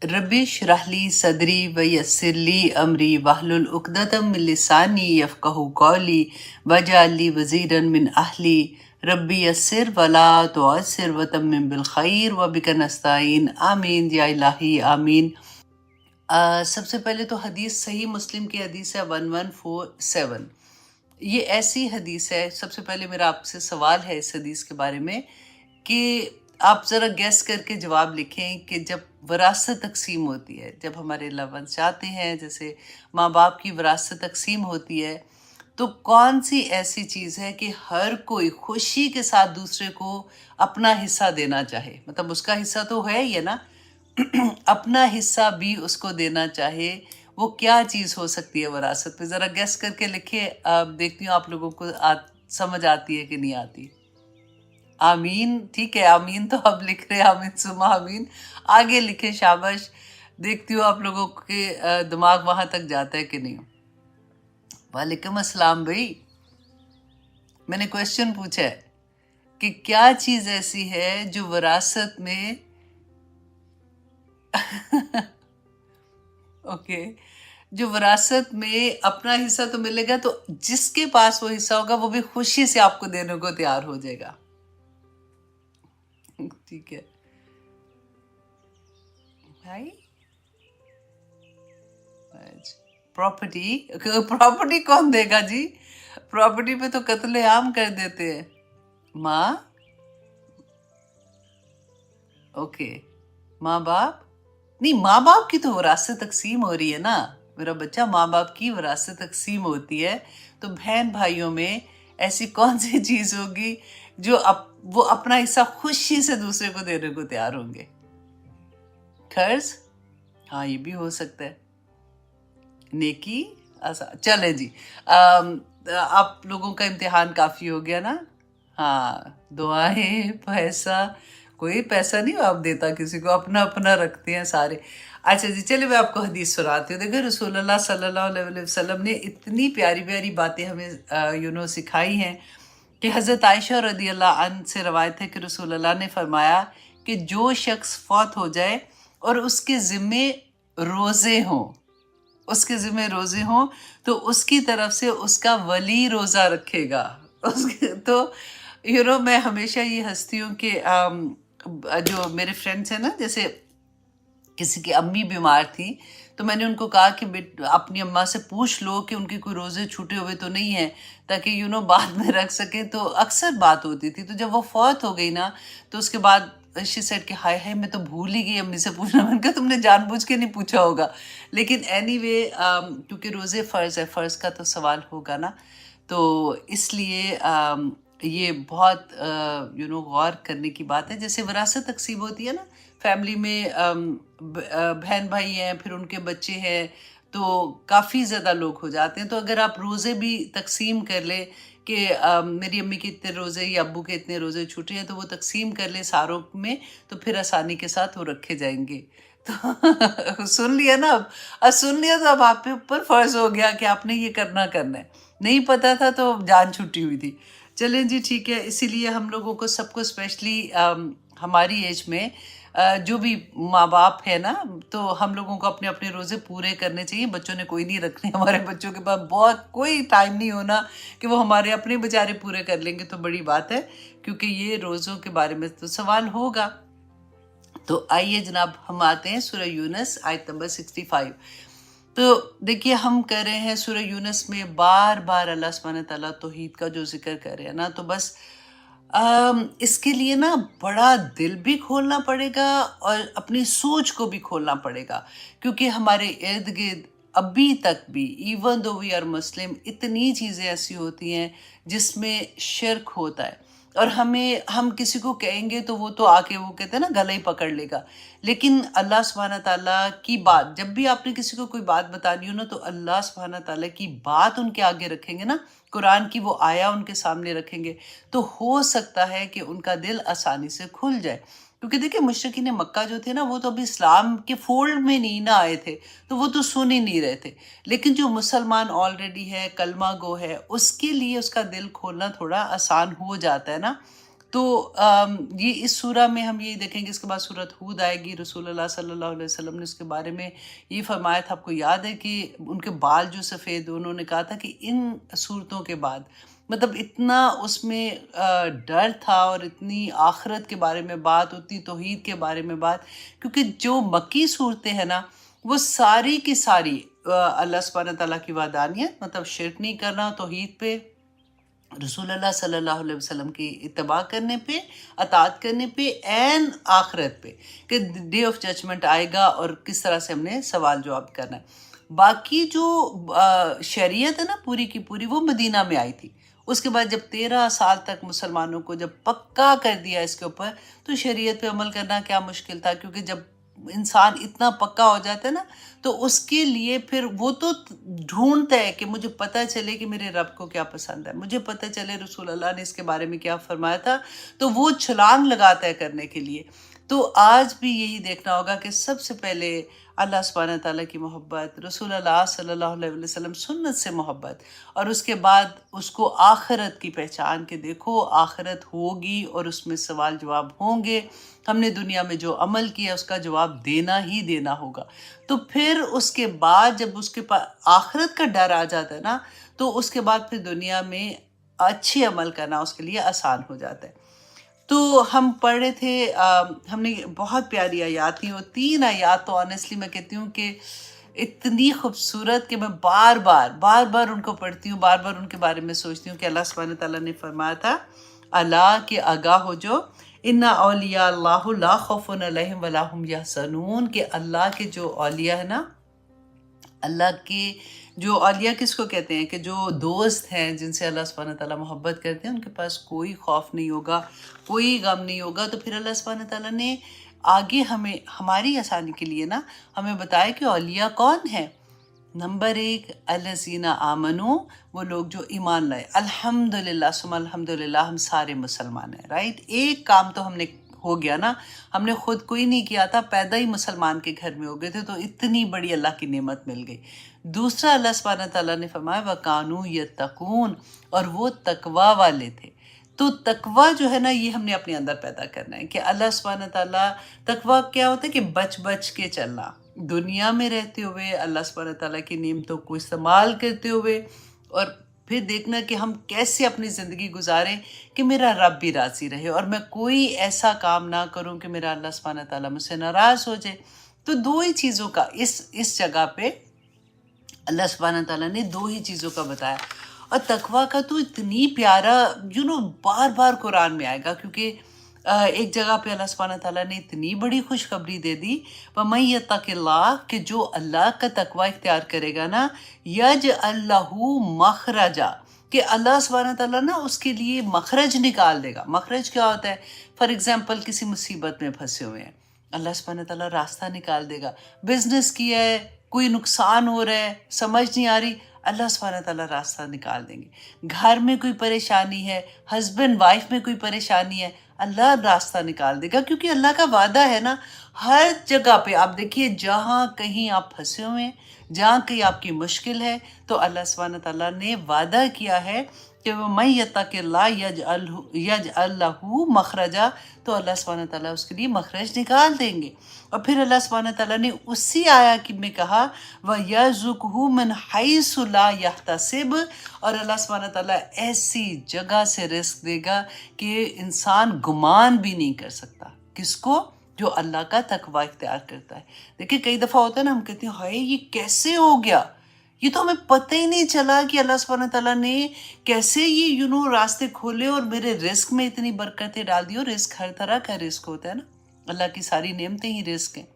ربی اشرح لی صدری ویسر لی امری واحلل عقدۃ من لسانی یفقہوا قولی واجعل لی وزیرا من اہلی ربی یسر ولا تعسر وتمم بالخیر وبک نستعین آمین یا الہی آمین۔ سب سے پہلے تو حدیث صحیح مسلم کی حدیث ہے 1147۔ یہ ایسی حدیث ہے، سب سے پہلے میرا آپ سے سوال ہے اس حدیث کے بارے میں کہ آپ ذرا گیس کر کے جواب لکھیں کہ جب وراثت تقسیم ہوتی ہے، جب ہمارے loved ones چاہتے ہیں، جیسے ماں باپ کی وراثت تقسیم ہوتی ہے، تو کون سی ایسی چیز ہے کہ ہر کوئی خوشی کے ساتھ دوسرے کو اپنا حصہ دینا چاہے؟ مطلب اس کا حصہ تو ہے ہی نا، اپنا حصہ بھی اس کو دینا چاہے۔ وہ کیا چیز ہو سکتی ہے وراثت پہ؟ ذرا گیس کر کے لکھے، دیکھتی ہوں آپ لوگوں کو سمجھ آتی ہے کہ نہیں آتی۔ آمین، ٹھیک ہے، آمین تو اب لکھ رہے ہیں، آمین ثم آمین، آگے لکھے، شاباش۔ دیکھتی ہوں آپ لوگوں کے دماغ وہاں تک جاتا ہے کہ نہیں۔ وعلیکم السلام بھائی، میں نے کویسچن پوچھا ہے کہ کیا چیز ایسی ہے جو وراثت میں اوکے، جو وراثت میں اپنا حصہ تو ملے گا، تو جس کے پاس وہ حصہ ہوگا وہ بھی خوشی سے آپ کو دینے کو تیار ہو جائے گا۔ ٹھیک ہے بھائی، پراپرٹی، پراپرٹی کون دے گا جی؟ پراپرٹی پہ تو قتل عام کر دیتے ہیں۔ ماں، اوکے، ماں باپ نہیں، ماں باپ کی تو وراثت تقسیم ہو رہی ہے نا میرا بچہ، ماں باپ کی وراثت تقسیم ہوتی ہے، تو بہن بھائیوں میں ایسی کون سی چیز ہوگی جو وہ اپنا حصہ خوشی سے دوسرے کو دینے کو تیار ہوں گے؟ قرض، ہاں یہ بھی ہو سکتا ہے، نیکی، چلے جی، آپ لوگوں کا امتحان کافی ہو گیا نا۔ ہاں، دعائیں، پیسہ، کوئی پیسہ نہیں آپ دیتا کسی کو، اپنا اپنا رکھتے ہیں سارے۔ اچھا جی، چلے میں آپ کو حدیث سناتی ہوں۔ دیکھیں رسول اللہ صلی اللہ علیہ وسلم نے اتنی پیاری پیاری باتیں ہمیں سکھائی ہیں کہ حضرت عائشہ رضی اللہ عنہ سے روایت ہے کہ رسول اللہ نے فرمایا کہ جو شخص فوت ہو جائے اور اس کے ذمے روزے ہوں، اس کے ذمہ روزے ہوں، تو اس کی طرف سے اس کا ولی روزہ رکھے گا۔ تو میں ہمیشہ یہ ہنستی ہوں کہ جو میرے فرینڈس ہیں نا، جیسے کسی کی امی بیمار تھی تو میں نے ان کو کہا کہ اپنی اماں سے پوچھ لو کہ ان کے کوئی روزے چھوٹے ہوئے تو نہیں ہیں، تاکہ بعد میں رکھ سکیں۔ تو اکثر بات ہوتی تھی، تو جب وہ فوت ہو گئی نا تو اس کے بعد شی سیڈ کہ ہائے ہائے میں تو بھول ہی گئی امی سے پوچھنا۔ میں نے کہا تم نے جان بوجھ کے نہیں پوچھا ہوگا، لیکن اینی وے کیونکہ روزے فرض ہے، فرض کا تو سوال ہوگا نا، تو اس لیے یہ بہت غور کرنے کی بات ہے۔ جیسے وراثت تقسیم ہوتی ہے نا فیملی میں، بہن بھائی ہیں، پھر ان کے بچے ہیں، تو کافی زیادہ لوگ ہو جاتے ہیں۔ تو اگر آپ روزے بھی تقسیم کر لیں کہ میری امی کے اتنے روزے یا ابو کے اتنے روزے چھوٹے ہیں، تو وہ تقسیم کر لیں ساروں میں، تو پھر آسانی کے ساتھ وہ رکھے جائیں گے۔ تو سن لیا نا، اب سن لیا تو اب آپ کے اوپر فرض ہو گیا کہ آپ نے یہ کرنا ہے۔ نہیں پتا تھا تو جان چھٹی ہوئی تھی۔ چلیں جی ٹھیک ہے، اسی لیے ہم لوگوں کو سب کو اسپیشلی ہماری ایج میں جو بھی ماں باپ ہے نا، تو ہم لوگوں کو اپنے اپنے روزے پورے کرنے چاہیے۔ بچوں نے کوئی نہیں رکھنے، ہمارے بچوں کے پاس بہت کوئی ٹائم نہیں ہونا کہ وہ ہمارے اپنے بیچارے پورے کر لیں گے، تو بڑی بات ہے، کیونکہ یہ روزوں کے بارے میں تو سوال ہوگا۔ تو آئیے جناب، ہم آتے ہیں سورہ یونس آیت نمبر 65۔ تو دیکھیے ہم کر رہے ہیں سورہ یونس میں بار بار اللہ سبحانہ تعالیٰ توحید کا جو ذکر کر رہے ہیں نا، تو بس اس کے لیے نا بڑا دل بھی کھولنا پڑے گا اور اپنی سوچ کو بھی کھولنا پڑے گا، کیونکہ ہمارے ارد گرد ابھی تک بھی even though we are Muslim اتنی چیزیں ایسی ہوتی ہیں جس میں شرک ہوتا ہے، اور ہم کسی کو کہیں گے تو وہ تو آ کے وہ کہتے ہیں نا گلے ہی پکڑ لے گا۔ لیکن اللہ سبحانہ تعالیٰ کی بات، جب بھی آپ نے کسی کو کوئی بات بتانی ہو نا، تو اللہ سبحانہ تعالیٰ کی بات ان کے آگے رکھیں گے نا، قرآن کی وہ آیا ان کے سامنے رکھیں گے، تو ہو سکتا ہے کہ ان کا دل آسانی سے کھل جائے۔ کیونکہ دیکھیں مشرکین مکہ جو تھے نا، وہ تو ابھی اسلام کے فولڈ میں نہیں نہ آئے تھے، تو وہ تو سن ہی نہیں رہے تھے۔ لیکن جو مسلمان آلریڈی ہے، کلمہ گو ہے، اس کے لیے اس کا دل کھولنا تھوڑا آسان ہو جاتا ہے نا۔ تو یہ اس سورہ میں ہم یہی دیکھیں گے. اس کے بعد سورۃ ہود آئے گی. رسول اللہ صلی اللہ علیہ وسلم نے اس کے بارے میں یہ فرمایا تھا. آپ کو یاد ہے کہ ان کے بال جو سفید، انہوں نے کہا تھا کہ ان صورتوں کے بعد مطلب اتنا اس میں ڈر تھا اور اتنی آخرت کے بارے میں بات، اتنی توحید کے بارے میں بات، کیونکہ جو مکی صورتیں ہیں نا وہ ساری کی ساری اللہ سبحانہ تعالیٰ کی وحدانیت، مطلب شرک نہیں کرنا، توحید پہ، رسول اللہ صلی اللہ علیہ وسلم کی اتباع کرنے پہ، اطاعت کرنے پہ، این آخرت پہ کہ ڈے آف ججمنٹ آئے گا اور کس طرح سے ہم نے سوال جواب کرنا ہے. باقی جو شریعت ہے نا پوری کی پوری وہ مدینہ میں آئی تھی. اس کے بعد جب 13 سال تک مسلمانوں کو جب پکا کر دیا اس کے اوپر، تو شریعت پہ عمل کرنا کیا مشکل تھا، کیونکہ جب انسان اتنا پکا ہو جاتا ہے نا تو اس کے لیے پھر وہ تو ڈھونڈتا ہے کہ مجھے پتہ چلے کہ میرے رب کو کیا پسند ہے، مجھے پتہ چلے رسول اللہ نے اس کے بارے میں کیا فرمایا تھا، تو وہ چھلانگ لگاتا ہے کرنے کے لیے. تو آج بھی یہی دیکھنا ہوگا کہ سب سے پہلے اللہ سبحانہ تعالیٰ کی محبت، رسول اللہ صلی اللہ علیہ وسلم سنت سے محبت، اور اس کے بعد اس کو آخرت کی پہچان کے دیکھو آخرت ہوگی اور اس میں سوال جواب ہوں گے. ہم نے دنیا میں جو عمل کیا اس کا جواب دینا ہی دینا ہوگا. تو پھر اس کے بعد جب اس کے پاس آخرت کا ڈر آ جاتا ہے نا تو اس کے بعد پھر دنیا میں اچھی عمل کرنا اس کے لیے آسان ہو جاتا ہے. تو ہم پڑھ رہے تھے، ہم نے بہت پیاری آیات تھیں، اور 3 آیات تو آنیسٹلی میں کہتی ہوں کہ اتنی خوبصورت کہ میں بار بار ان کو پڑھتی ہوں، بار بار ان کے بارے میں سوچتی ہوں کہ اللہ سبحانہ تعالیٰ نے فرمایا تھا اللہ کے آگاہ ہو جو اِنَّ اولیاء اللہ لا خوف علیہم ولا هم یحزنون، کہ اللہ کے جو اولیاء ہے نا، اللہ کے جو اولیاء کس کو کہتے ہیں کہ جو دوست ہیں جن سے اللہ سبحانہ تعالیٰ محبت کرتے ہیں، ان کے پاس کوئی خوف نہیں ہوگا، کوئی غم نہیں ہوگا. تو پھر اللہ سبحانہ تعالیٰ نے آگے ہمیں ہماری آسانی کے لیے نا ہمیں بتایا کہ اولیاء کون ہیں. نمبر 1 الذین آمنو، وہ لوگ جو ایمان لائے. الحمدللہ ثم الحمدللہ ہم سارے مسلمان ہیں، رائٹ. ایک کام تو ہم نے ہو گیا نا، ہم نے خود کوئی نہیں کیا تھا، پیدا ہی مسلمان کے گھر میں ہو گئے تھے، تو اتنی بڑی اللہ کی نعمت مل گئی. دوسرا اللہ سبحانہ تعالیٰ نے فرمایا وَكَانُوا يَتَّقُونَ، اور وہ تقوی والے تھے. تو تقوی جو ہے نا یہ ہم نے اپنے اندر پیدا کرنا ہے کہ اللہ سبحانہ تعالیٰ، تقوی کیا ہوتا ہے کہ بچ کے چلنا، دنیا میں رہتے ہوئے اللہ سبحانہ تعالیٰ کی نعمتوں کو استعمال کرتے ہوئے، اور پھر دیکھنا کہ ہم کیسے اپنی زندگی گزاریں کہ میرا رب بھی راضی رہے اور میں کوئی ایسا کام نہ کروں کہ میرا اللہ سبحانہ تعالیٰ مجھ سے ناراض ہو جائے. تو 2 ہی چیزوں کا اس جگہ پہ اللہ سبحانہ تعالیٰ نے 2 ہی چیزوں کا بتایا. اور تقوی کا تو اتنی پیارا بار بار قرآن میں آئے گا، کیونکہ ایک جگہ پہ اللہ سبحانہ تعالیٰ نے اتنی بڑی خوشخبری دے دی وَمَن يَتَّقِ اللَّهَ، کہ جو اللہ کا تقوی اختیار کرے گا نا يَجْعَل لَّهُ مَخْرَجًا، کہ اللہ سبحانہ تعالیٰ نا اس کے لیے مخرج نکال دے گا. مخرج کیا ہوتا ہے؟ فار ایگزامپل کسی مصیبت میں پھنسے ہوئے ہیں، اللہ سبحانہ تعالیٰ راستہ نکال دے گا. بزنس کیا ہے، کوئی نقصان ہو رہا ہے، سمجھ نہیں آ رہی، اللہ سبحانہ تعالیٰ راستہ نکال دیں گے. گھر میں کوئی پریشانی ہے، ہسبینڈ وائف میں کوئی پریشانی ہے، اللہ راستہ نکال دے گا، کیونکہ اللہ کا وعدہ ہے نا. ہر جگہ پہ آپ دیکھیے، جہاں کہیں آپ پھنسے ہوئے ہیں، جہاں کہیں آپ کی مشکل ہے، تو اللہ سبحانہ تعالیٰ نے وعدہ کیا ہے کہ وَمَن يَتَّقِ اللَّهَ يَجْعَل لَّهُ مَخْرَجًا، تو اللہ سبحانہ تعالیٰ اس کے لیے مخرج نکال دیں گے. اور پھر اللہ سبحانہ تعالیٰ نے اسی آیت میں کہا وَيَرْزُقْهُ مِنْ حَيْثُ لَا يَحْتَسِبُ، اور اللہ سبحانہ تعالیٰ ایسی جگہ سے رزق دے گا کہ انسان گمان بھی نہیں کر سکتا. کس کو؟ جو اللہ کا تقوی اختیار کرتا ہے. دیکھیں کئی دفعہ ہوتا ہے نا، ہم کہتے ہیں ہائے یہ کیسے ہو گیا، یہ تو ہمیں پتہ ہی نہیں چلا کہ اللہ سبحانہ تعالیٰ نے کیسے یہ راستے کھولے اور میرے رزق میں اتنی برکتیں ڈال دی. اور رزق ہر طرح کا رزق ہوتا ہے نا، اللہ کی ساری نعمتیں ہی رزق ہیں.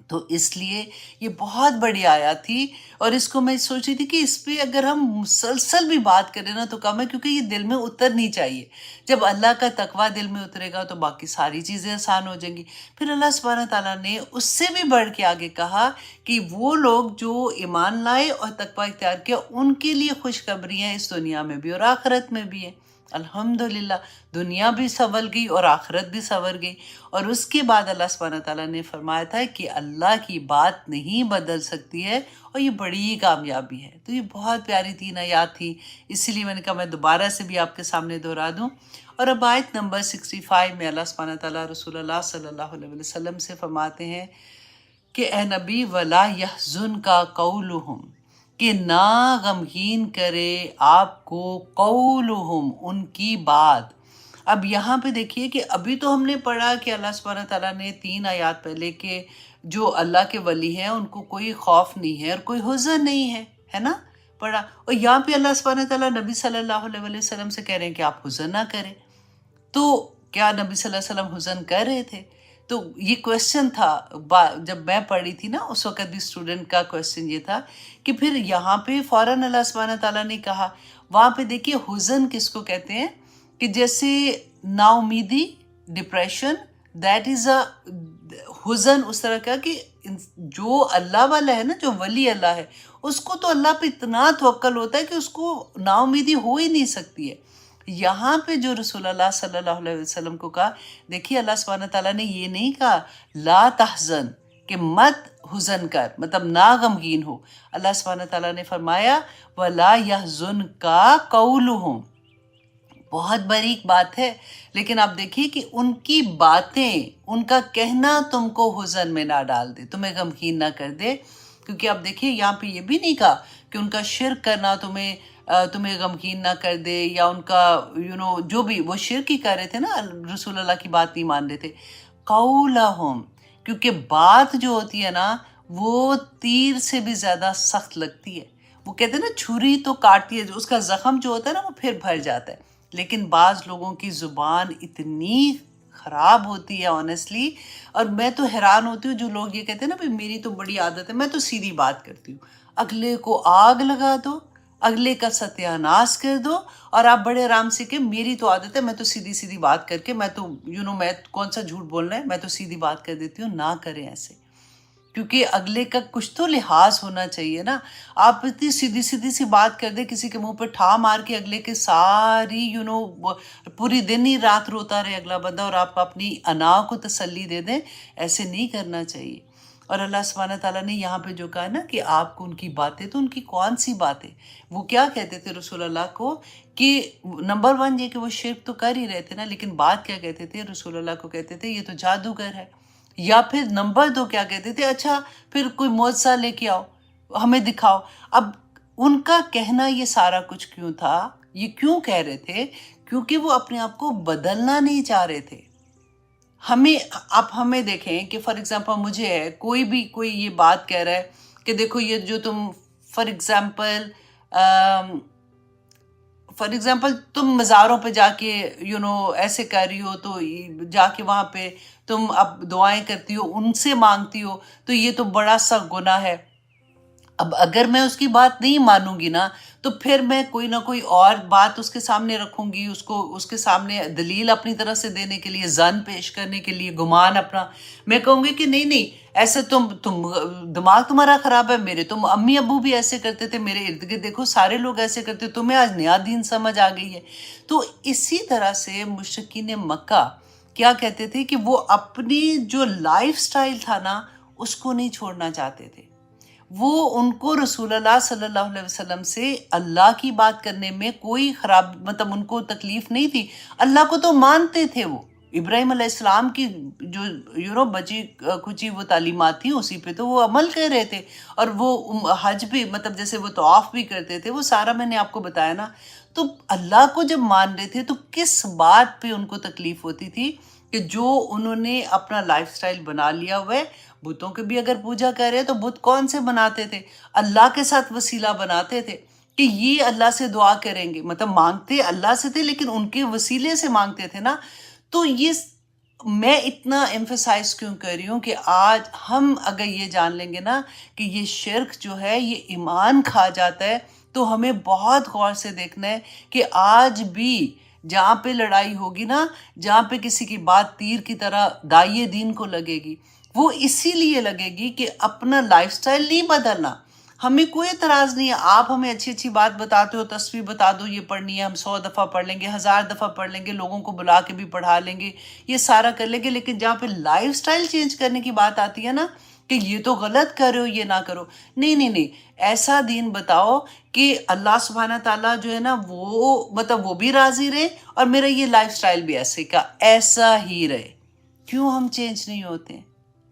تو اس لیے یہ بہت بڑی آیات تھی، اور اس کو میں سوچ رہی تھی کہ اس پہ اگر ہم مسلسل بھی بات کریں نا تو کم ہے، کیونکہ یہ دل میں اترنی چاہیے. جب اللہ کا تقوی دل میں اترے گا تو باقی ساری چیزیں آسان ہو جائیں گی. پھر اللہ سبحانہ تعالیٰ نے اس سے بھی بڑھ کے آگے کہا کہ وہ لوگ جو ایمان لائے اور تقوی اختیار کیا ان کے لیے خوشخبری ہیں اس دنیا میں بھی اور آخرت میں بھی ہے. الحمدللہ دنیا بھی سنور گئی اور آخرت بھی سنور گئی. اور اس کے بعد اللہ سبحانہ تعالیٰ نے فرمایا تھا کہ اللہ کی بات نہیں بدل سکتی ہے، اور یہ بڑی کامیابی ہے. تو یہ بہت پیاری 3 آیات تھی، اسی لیے میں نے کہا میں دوبارہ سے بھی آپ کے سامنے دہرا دوں. اور اب آیت نمبر 65 میں اللہ سبحانہ تعالیٰ رسول اللہ صلی اللہ علیہ وسلم سے فرماتے ہیں کہ اے نبی وَلَا يَحْزُنْكَ قَوْلُهُمْ، کہ نہ غمگین کرے آپ کو قولہم، ان کی بات. اب یہاں پہ دیکھیے کہ ابھی تو ہم نے پڑھا کہ اللہ سبحانہ تعالیٰ نے 3 آیات پہلے کہ جو اللہ کے ولی ہیں ان کو کوئی خوف نہیں ہے اور کوئی حزن نہیں ہے نا، پڑھا. اور یہاں پہ اللہ سبحانہ تعالیٰ نبی صلی اللہ علیہ وسلم سے کہہ رہے ہیں کہ آپ حزن نہ کریں. تو کیا نبی صلی اللہ علیہ وسلم حزن کر رہے تھے؟ تو یہ کویسچن تھا جب میں پڑھی تھی نا، اس وقت بھی اسٹوڈنٹ کا کویسچن یہ تھا کہ پھر یہاں پہ فوراً اللہ سبحانہ تعالیٰ نے کہا. وہاں پہ دیکھیے حزن کس کو کہتے ہیں کہ جیسے نا امیدی، ڈپریشن، دیٹ از اے حزن. اس طرح کا کہ جو اللہ والا ہے نا، جو ولی اللہ ہے، اس کو تو اللہ پہ اتنا توکل ہوتا ہے کہ اس کو نا امیدی ہو ہی نہیں سکتی ہے. یہاں پہ جو رسول اللہ صلی اللہ علیہ وسلم کو کہا، دیکھیے اللہ سبحانہ تعالیٰ نے یہ نہیں کہا لا تحزن، کہ مت حزن کر، مطلب نہ غمگین ہو. اللہ سبحانہ تعالیٰ نے فرمایا وَلَا يَحْزُنْكَ قَوْلُهُمْ. بہت باریک بات ہے، لیکن آپ دیکھیے کہ ان کی باتیں، ان کا کہنا تم کو حزن میں نہ ڈال دے، تمہیں غمگین نہ کر دے. کیونکہ آپ دیکھیے یہاں پہ یہ بھی نہیں کہا کہ ان کا شرک کرنا تمہیں غمگین نہ کر دے، یا ان کا جو بھی وہ شرک ہی کر رہے تھے نا، رسول اللہ کی بات نہیں مان رہے تھے. قولہم، کیونکہ بات جو ہوتی ہے نا وہ تیر سے بھی زیادہ سخت لگتی ہے. وہ کہتے ہیں نا چھری تو کاٹتی ہے، اس کا زخم جو ہوتا ہے نا وہ پھر بھر جاتا ہے. لیکن بعض لوگوں کی زبان اتنی خراب ہوتی ہے آنیسٹلی، اور میں تو حیران ہوتی ہوں جو لوگ یہ کہتے ہیں نا بھائی میری تو بڑی عادت ہے، میں تو سیدھی بات کرتی ہوں. اگلے کو آگ لگا دو، اگلے کا ستیہ ناش کر دو، اور آپ بڑے آرام سے کہ میری تو عادت ہے، میں تو سیدھی سیدھی بات کر کے، میں تو میں کون سا جھوٹ بولنا ہے، میں تو سیدھی بات کر دیتی ہوں. نہ کریں ایسے، کیونکہ اگلے کا کچھ تو لحاظ ہونا چاہیے نا. آپ اتنی سیدھی سیدھی سی بات کر دیں، کسی کے منہ پہ ٹھا مار کے اگلے کے ساری پوری دن ہی رات روتا رہے اگلا بندہ، اور آپ اپنی انا کو تسلی دے دیں. ایسے نہیں کرنا چاہیے. اور اللہ سبحانہ تعالیٰ نے یہاں پہ جو کہا نا کہ آپ کو ان کی باتیں، تو ان کی کون سی باتیں، وہ کیا کہتے تھے رسول اللہ کو کہ نمبر 1 یہ کہ وہ شرک تو کر ہی رہے تھے نا، لیکن بات کیا کہتے تھے رسول اللہ کو؟ کہتے تھے یہ تو جادوگر ہے. یا پھر نمبر 2 کیا کہتے تھے؟ اچھا پھر کوئی معجزہ لے کے آؤ، ہمیں دکھاؤ. اب ان کا کہنا یہ سارا کچھ کیوں تھا؟ یہ کیوں کہہ رہے تھے؟ کیونکہ وہ اپنے آپ کو بدلنا نہیں چاہ رہے تھے. ہمیں دیکھیں کہ فار ایگزامپل مجھے ہے، کوئی یہ بات کہہ رہا ہے کہ دیکھو یہ جو تم فار ایگزامپل تم مزاروں پہ جا کے ایسے کر رہی ہو، تو جا کے وہاں پہ تم اب دعائیں کرتی ہو، ان سے مانگتی ہو، تو یہ تو بڑا سخت گناہ ہے. اب اگر میں اس کی بات نہیں مانوں گی نا، تو پھر میں کوئی نہ کوئی اور بات اس کے سامنے رکھوں گی، اس کے سامنے دلیل اپنی طرف سے دینے کے لیے، ظن پیش کرنے کے لیے، گمان اپنا. میں کہوں گی کہ نہیں ایسے تم دماغ تمہارا خراب ہے، میرے تم امی ابو بھی ایسے کرتے تھے، میرے ارد گرد دیکھو سارے لوگ ایسے کرتے، تمہیں آج نیا دین سمجھ آ گئی ہے. تو اسی طرح سے مشرکین مکہ کیا کہتے تھے کہ وہ اپنی جو لائف سٹائل تھا نا اس کو نہیں چھوڑنا چاہتے تھے. وہ ان کو رسول اللہ صلی اللہ علیہ وسلم سے اللہ کی بات کرنے میں کوئی خراب، مطلب ان کو تکلیف نہیں تھی. اللہ کو تو مانتے تھے، وہ ابراہیم علیہ السلام کی جو بچی کچی وہ تعلیمات تھی اسی پہ تو وہ عمل کر رہے تھے. اور وہ حج بھی، مطلب جیسے وہ طواف بھی کرتے تھے، وہ سارا میں نے آپ کو بتایا نا. تو اللہ کو جب مان رہے تھے تو کس بات پہ ان کو تکلیف ہوتی تھی کہ جو انہوں نے اپنا لائف سٹائل بنا لیا ہوا ہے. بتوں کے بھی اگر پوجا کر رہے تو بت کون سے بناتے تھے؟ اللہ کے ساتھ وسیلہ بناتے تھے کہ یہ اللہ سے دعا کریں گے، مطلب مانگتے اللہ سے تھے لیکن ان کے وسیلے سے مانگتے تھے نا. تو یہ میں اتنا ایمفیسائز کیوں کر رہی ہوں کہ آج ہم اگر یہ جان لیں گے نا کہ یہ شرک جو ہے یہ ایمان کھا جاتا ہے، تو ہمیں بہت غور سے دیکھنا ہے کہ آج بھی جہاں پہ لڑائی ہوگی نا، جہاں پہ کسی کی بات تیر کی طرح دائیں دین کو لگے گی، وہ اسی لیے لگے گی کہ اپنا لائف سٹائل نہیں بدلنا. ہمیں کوئی اعتراض نہیں ہے، آپ ہمیں اچھی اچھی بات بتاتے ہو، تصویر بتا دو یہ پڑھنی ہے، ہم 100 دفعہ پڑھ لیں گے، 1000 دفعہ پڑھ لیں گے، لوگوں کو بلا کے بھی پڑھا لیں گے، یہ سارا کر لیں گے، لیکن جہاں پہ لائف سٹائل چینج کرنے کی بات آتی ہے نا کہ یہ تو غلط کر رہے ہو، یہ نہ کرو، نہیں نہیں نہیں، ایسا دین بتاؤ کہ اللہ سبحانہ تعالیٰ جو ہے نا وہ مطلب وہ بھی راضی رہے اور میرا یہ لائف سٹائل بھی ایسے کا ایسا ہی رہے۔ کیوں ہم چینج نہیں ہوتے؟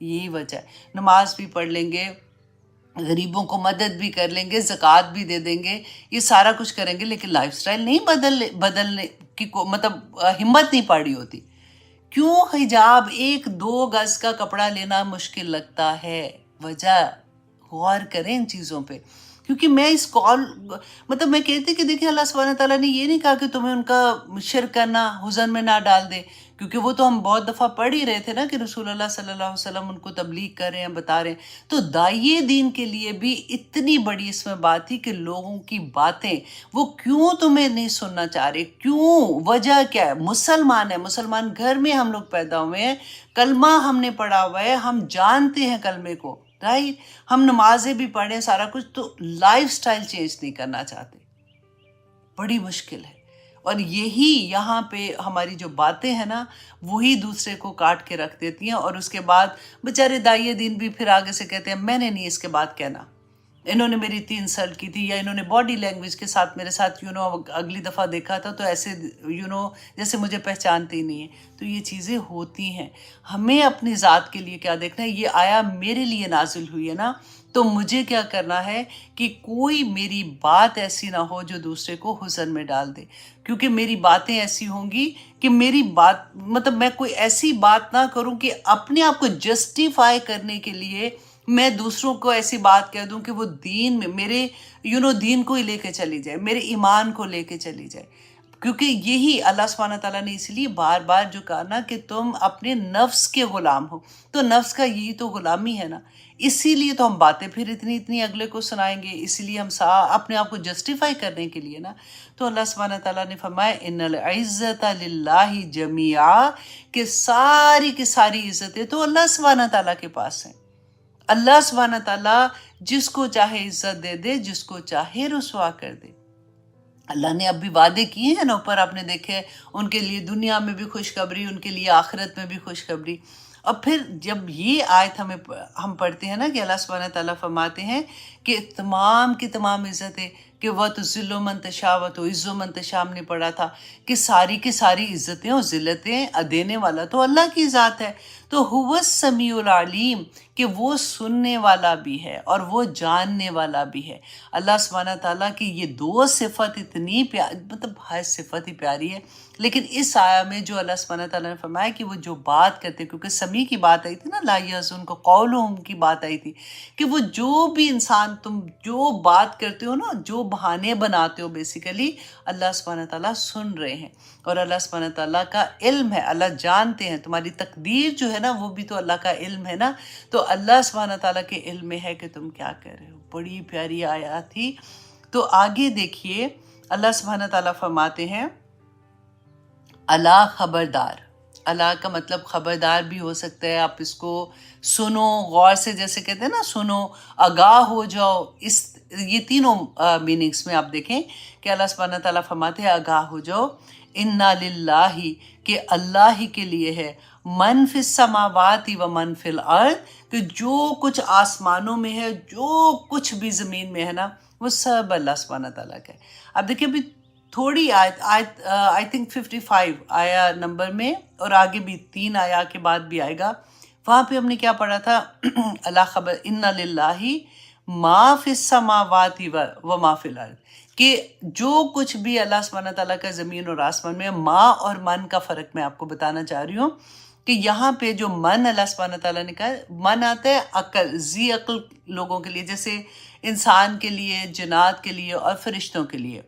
یہی وجہ ہے۔ نماز بھی پڑھ لیں گے، غریبوں کو مدد بھی کر لیں گے، زکوٰۃ بھی دے دیں گے، یہ سارا کچھ کریں گے، لیکن لائف سٹائل نہیں بدلنے کی مطلب ہمت نہیں پاڑی ہوتی۔ کیوں حجاب 1-2 گز کا کپڑا لینا مشکل لگتا ہے؟ وجہ غور کریں ان چیزوں پہ، کیونکہ میں اس کال مطلب میں کہتی کہ دیکھیں اللہ سبحانہ تعالیٰ نے یہ نہیں کہا کہ تمہیں ان کا شرک کرنا حزن میں نہ ڈال دے، کیونکہ وہ تو ہم بہت دفعہ پڑھ ہی رہے تھے نا کہ رسول اللہ صلی اللہ علیہ وسلم ان کو تبلیغ کر رہے ہیں، بتا رہے ہیں۔ تو داعیے دین کے لیے بھی اتنی بڑی اس میں بات تھی کہ لوگوں کی باتیں وہ کیوں تمہیں نہیں سننا چاہ رہے، کیوں، وجہ کیا ہے؟ مسلمان ہے، مسلمان گھر میں ہم لوگ پیدا ہوئے ہیں، کلمہ ہم نے پڑھا ہوا ہے، ہم جانتے ہیں کلمے کو، رائٹ، ہم نمازیں بھی پڑھیں سارا کچھ، تو لائف سٹائل چینج نہیں کرنا چاہتے، بڑی مشکل ہے۔ اور یہی یہاں پہ ہماری جو باتیں ہیں نا وہی دوسرے کو کاٹ کے رکھ دیتی ہیں، اور اس کے بعد بیچارے داعیے دین بھی پھر آگے سے کہتے ہیں میں نے نہیں اس کے بعد کہنا، انہوں نے میری 3 انسلٹ کی تھی، یا انہوں نے باڈی لینگویج کے ساتھ میرے ساتھ اگلی دفعہ دیکھا تھا تو ایسے جیسے مجھے پہچانتے ہی نہیں ہیں۔ تو یہ چیزیں ہوتی ہیں، ہمیں اپنی ذات کے لیے کیا دیکھنا ہے، یہ آیا میرے لیے نازل ہوئی ہے نا، تو مجھے کیا کرنا ہے کہ کوئی میری بات ایسی نہ ہو جو دوسرے کو حزن میں ڈال دے، کیونکہ میری باتیں ایسی ہوں گی کہ میری بات مطلب میں کوئی ایسی بات نہ کروں کہ اپنے آپ کو جسٹیفائی کرنے کے لیے میں دوسروں کو ایسی بات کہہ دوں کہ وہ دین میں میرے دین کو ہی لے کے چلی جائے، میرے ایمان کو لے کے چلی جائے، کیونکہ یہی اللہ سبحانہ تعالیٰ نے اس لیے بار بار جو کہا نا کہ تم اپنے نفس کے غلام ہو، تو نفس کا یہی تو غلامی ہے نا، اسی لیے تو ہم باتیں پھر اتنی اگلے کو سنائیں گے، اسی لیے ہم اپنے آپ کو جسٹیفائی کرنے کے لیے نا۔ تو اللہ سبحانہ تعالیٰ نے فرمایا ان العزت للہ جمیعا، کہ ساری کی ساری عزتیں تو اللہ سبحانہ تعالیٰ کے پاس ہیں۔ اللہ سبحانہ تعالیٰ جس کو چاہے عزت دے دے، جس کو چاہے رسوا کر دے۔ اللہ نے اب بھی وعدے کیے ہیں نا اوپر، آپ نے دیکھے ان کے لیے دنیا میں بھی خوشخبری، ان کے لیے آخرت میں بھی خوشخبری۔ اور پھر جب یہ آیت ہم پڑھتے ہیں نا کہ اللہ سبحانہ تعالیٰ فرماتے ہیں کہ تمام کی تمام عزتیں، کہ وَتُذِلُّ مَن تَشَاءُ وَتُعِزُّ مَن تَشَاء ہم نے پڑھا تھا، کہ ساری کی ساری عزتیں اور ذلتیں دینے والا تو اللہ کی ذات ہے۔ تو هُوَ السَّمِيعُ الْعَلِيمُ، کہ وہ سننے والا بھی ہے اور وہ جاننے والا بھی ہے۔ اللہ سبحانہ تعالیٰ کی یہ 2 صفت اتنی پیاری، مطلب ہر صفت ہی پیاری ہے، لیکن اس آیہ میں جو اللہ سبحانہ تعالیٰ نے فرمایا کہ وہ جو بات کرتے، کیونکہ سمیع کی بات آئی تھی نا، لا یحزن کو قولہم کی بات آئی تھی، کہ وہ جو بھی انسان تم جو بات کرتے ہو نا، جو بہانے بناتے ہو، بیسیکلی اللہ سبحانہ تعالیٰ سن رہے ہیں، اور اللہ سبحانہ تعالیٰ کا علم ہے، اللہ جانتے ہیں تمہاری تقدیر جو ہے نا، وہ بھی تو اللہ کا علم ہے نا، تو اللہ سبحانہ تعالیٰ کے علم میں ہے کہ تم کیا کر رہے ہو۔ بڑی پیاری آیات تھی۔ تو آگے دیکھیے اللہ سبحانہ تعالیٰ فرماتے ہیں اللہ خبردار، اللہ کا مطلب خبردار بھی ہو سکتا ہے، آپ اس کو سنو غور سے، جیسے کہتے ہیں نا سنو، آگاہ ہو جاؤ، یہ تینوں میننگز میں آپ دیکھیں کہ اللہ سبحانہ تعالیٰ فرماتے ہیں آگاہ ہو جاؤ، انا للہ، کہ اللہ ہی کے لیے ہے، من فی السماوات و من فی الارض، کہ جو کچھ آسمانوں میں ہے، جو کچھ بھی زمین میں ہے نا، وہ سب اللہ سبحانہ تعالیٰ کا ہے۔ اب دیکھیں ابھی تھوڑی آیت آئی تھنک 55 آیا نمبر میں، اور آگے بھی 3 آیا کے بعد بھی آئے گا، وہاں پہ ہم نے کیا پڑھا تھا؟ اللہ خبر انا للہ ما فی السماوات و ما فی الارض، کہ جو کچھ بھی اللہ سبحانہ تعالیٰ کا زمین اور آسمان میں، ماں اور من کا فرق میں آپ کو بتانا چاہ رہی ہوں، کہ یہاں پہ جو من اللہ سبحانہ تعالیٰ نے کہا، من آتا ہے عقل، ذی عقل لوگوں کے لیے، جیسے انسان کے لیے، جنات کے لیے اور فرشتوں کے لیے،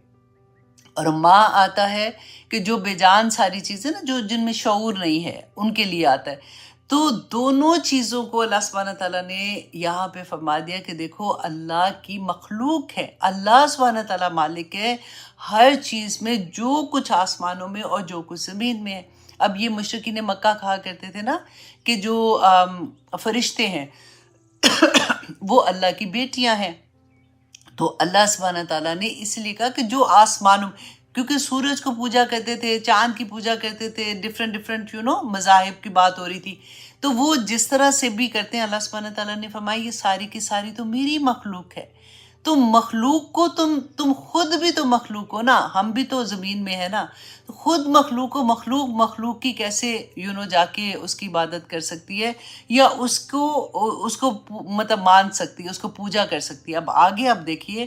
اور ماں آتا ہے کہ جو بے جان ساری چیزیں نا، جو جن میں شعور نہیں ہے، ان کے لیے آتا ہے۔ تو دونوں چیزوں کو اللہ سبحانہ تعالیٰ نے یہاں پہ فرما دیا کہ دیکھو اللہ کی مخلوق ہے، اللہ سبحانہ تعالیٰ مالک ہے ہر چیز میں، جو کچھ آسمانوں میں اور جو کچھ زمین میں ہے۔ اب یہ مشرکین مکہ کہا کرتے تھے نا کہ جو فرشتے ہیں وہ اللہ کی بیٹیاں ہیں، تو اللہ سبحانہ تعالیٰ نے اس لیے کہا کہ جو آسمانوں، کیونکہ سورج کو پوجا کرتے تھے، چاند کی پوجا کرتے تھے، ڈفرینٹ مذاہب کی بات ہو رہی تھی، تو وہ جس طرح سے بھی کرتے ہیں، اللہ سبحانہ تعالیٰ نے فرمایا یہ ساری کی ساری تو میری مخلوق ہے. تو مخلوق کو تم خود بھی تو مخلوق ہو نا، ہم بھی تو زمین میں ہے نا، تو خود مخلوق ہو، مخلوق کی کیسے جا کے اس کی عبادت کر سکتی ہے یا اس کو مطلب مان سکتی ہے، اس کو پوجا کر سکتی ہے. اب آگے آپ دیکھیے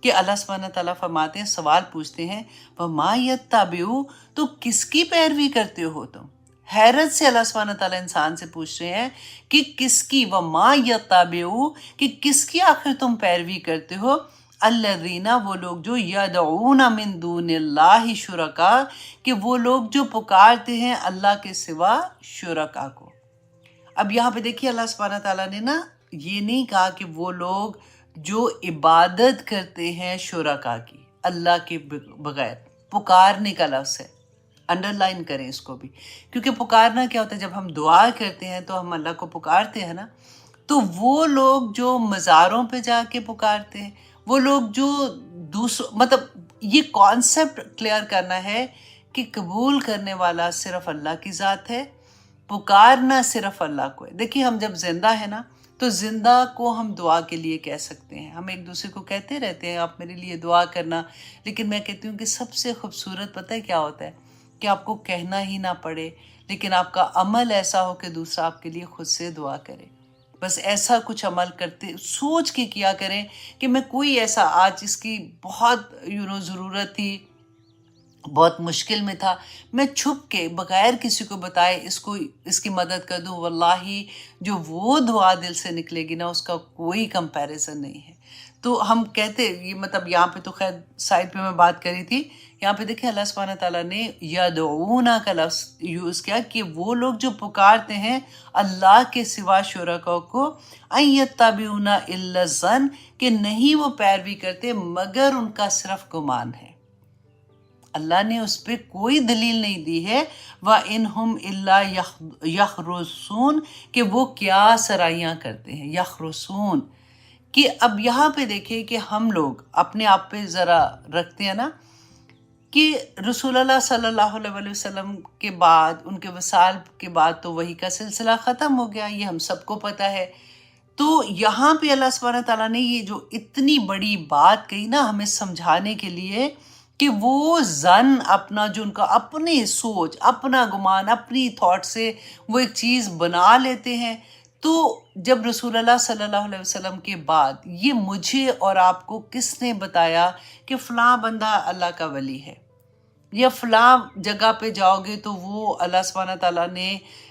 کہ اللہ سبحانہ تعالیٰ فرماتے ہیں، سوال پوچھتے ہیں وَمَا يَتَّبِعُ، تو کس کی پیروی کرتے ہو تم؟ حیرت سے اللہ سبحانہ تعالیٰ انسان سے پوچھ رہے ہیں کہ کس کی، وَمَا يَتَّبِعُ، کہ کس کی آخر تم پیروی کرتے ہو، الذین، وہ لوگ جو یدعون من دون اللہ شرکا، کہ وہ لوگ جو پکارتے ہیں اللہ کے سوا شرکا کو. اب یہاں پہ دیکھیے اللہ سبحانہ تعالیٰ نے نا یہ نہیں کہا کہ وہ لوگ جو عبادت کرتے ہیں شرکا کی اللہ کے بغیر، پکارنے کا لفظ ہے، انڈر لائن کریں اس کو بھی، کیونکہ پکارنا کیا ہوتا ہے، جب ہم دعا کرتے ہیں تو ہم اللہ کو پکارتے ہیں نا. تو وہ لوگ جو مزاروں پہ جا کے پکارتے ہیں، وہ لوگ جو مطلب یہ کانسیپٹ کلیئر کرنا ہے کہ قبول کرنے والا صرف اللہ کی ذات ہے، پکارنا صرف اللہ کو ہے. دیکھیے ہم جب زندہ ہیں نا، تو زندہ کو ہم دعا کے لیے کہہ سکتے ہیں، ہم ایک دوسرے کو کہتے رہتے ہیں آپ میرے لیے دعا کرنا، لیکن میں کہتی ہوں کہ سب سے خوبصورت پتہ ہے کیا ہوتا ہے، کہ آپ کو کہنا ہی نہ پڑے، لیکن آپ کا عمل ایسا ہو کہ دوسرا آپ کے لیے خود سے دعا کرے. بس ایسا کچھ عمل کرتے سوچ کے کیا کریں کہ میں کوئی ایسا، آج اس کی بہت ضرورت تھی، بہت مشکل میں تھا، میں چھپ کے بغیر کسی کو بتائے اس کی مدد کر دوں، واللہ جو وہ دعا دل سے نکلے گی نا، اس کا کوئی کمپیریزن نہیں ہے. تو ہم کہتے یہ مطلب یہاں پہ تو خیر سائڈ پہ میں بات کری تھی، یہاں پہ دیکھیں اللہ سبحانہ تعالیٰ نے یدعون کا لفظ یوز کیا کہ وہ لوگ جو پکارتے ہیں اللہ کے سوا شرکاء کو، ان یتبعون الا الظن، کہ نہیں وہ پیروی کرتے مگر ان کا صرف گمان ہے. اللہ نے اس پہ کوئی دلیل نہیں دی ہے، وَإِنْهُمْ إِلَّا يَخْرُصُونَ، کہ وہ کیا سرائیاں کرتے ہیں، یخرسون. کہ اب یہاں پہ دیکھیں کہ ہم لوگ اپنے آپ پہ ذرا رکھتے ہیں نا کہ رسول اللہ صلی اللہ علیہ وسلم کے بعد، ان کے وصال کے بعد تو وحی کا سلسلہ ختم ہو گیا، یہ ہم سب کو پتہ ہے. تو یہاں پہ اللہ سبحانہ تعالیٰ نے یہ جو اتنی بڑی بات کہی نا ہمیں سمجھانے کے لیے کہ وہ ظن اپنا، جو ان کا اپنی سوچ، اپنا گمان، اپنی تھاٹ سے وہ ایک چیز بنا لیتے ہیں. تو جب رسول اللہ صلی اللہ علیہ وسلم کے بعد یہ مجھے اور آپ کو کس نے بتایا کہ فلاں بندہ اللہ کا ولی ہے، یا فلاں جگہ پہ جاؤ گے تو وہ اللہ سبحانہ تعالیٰ نے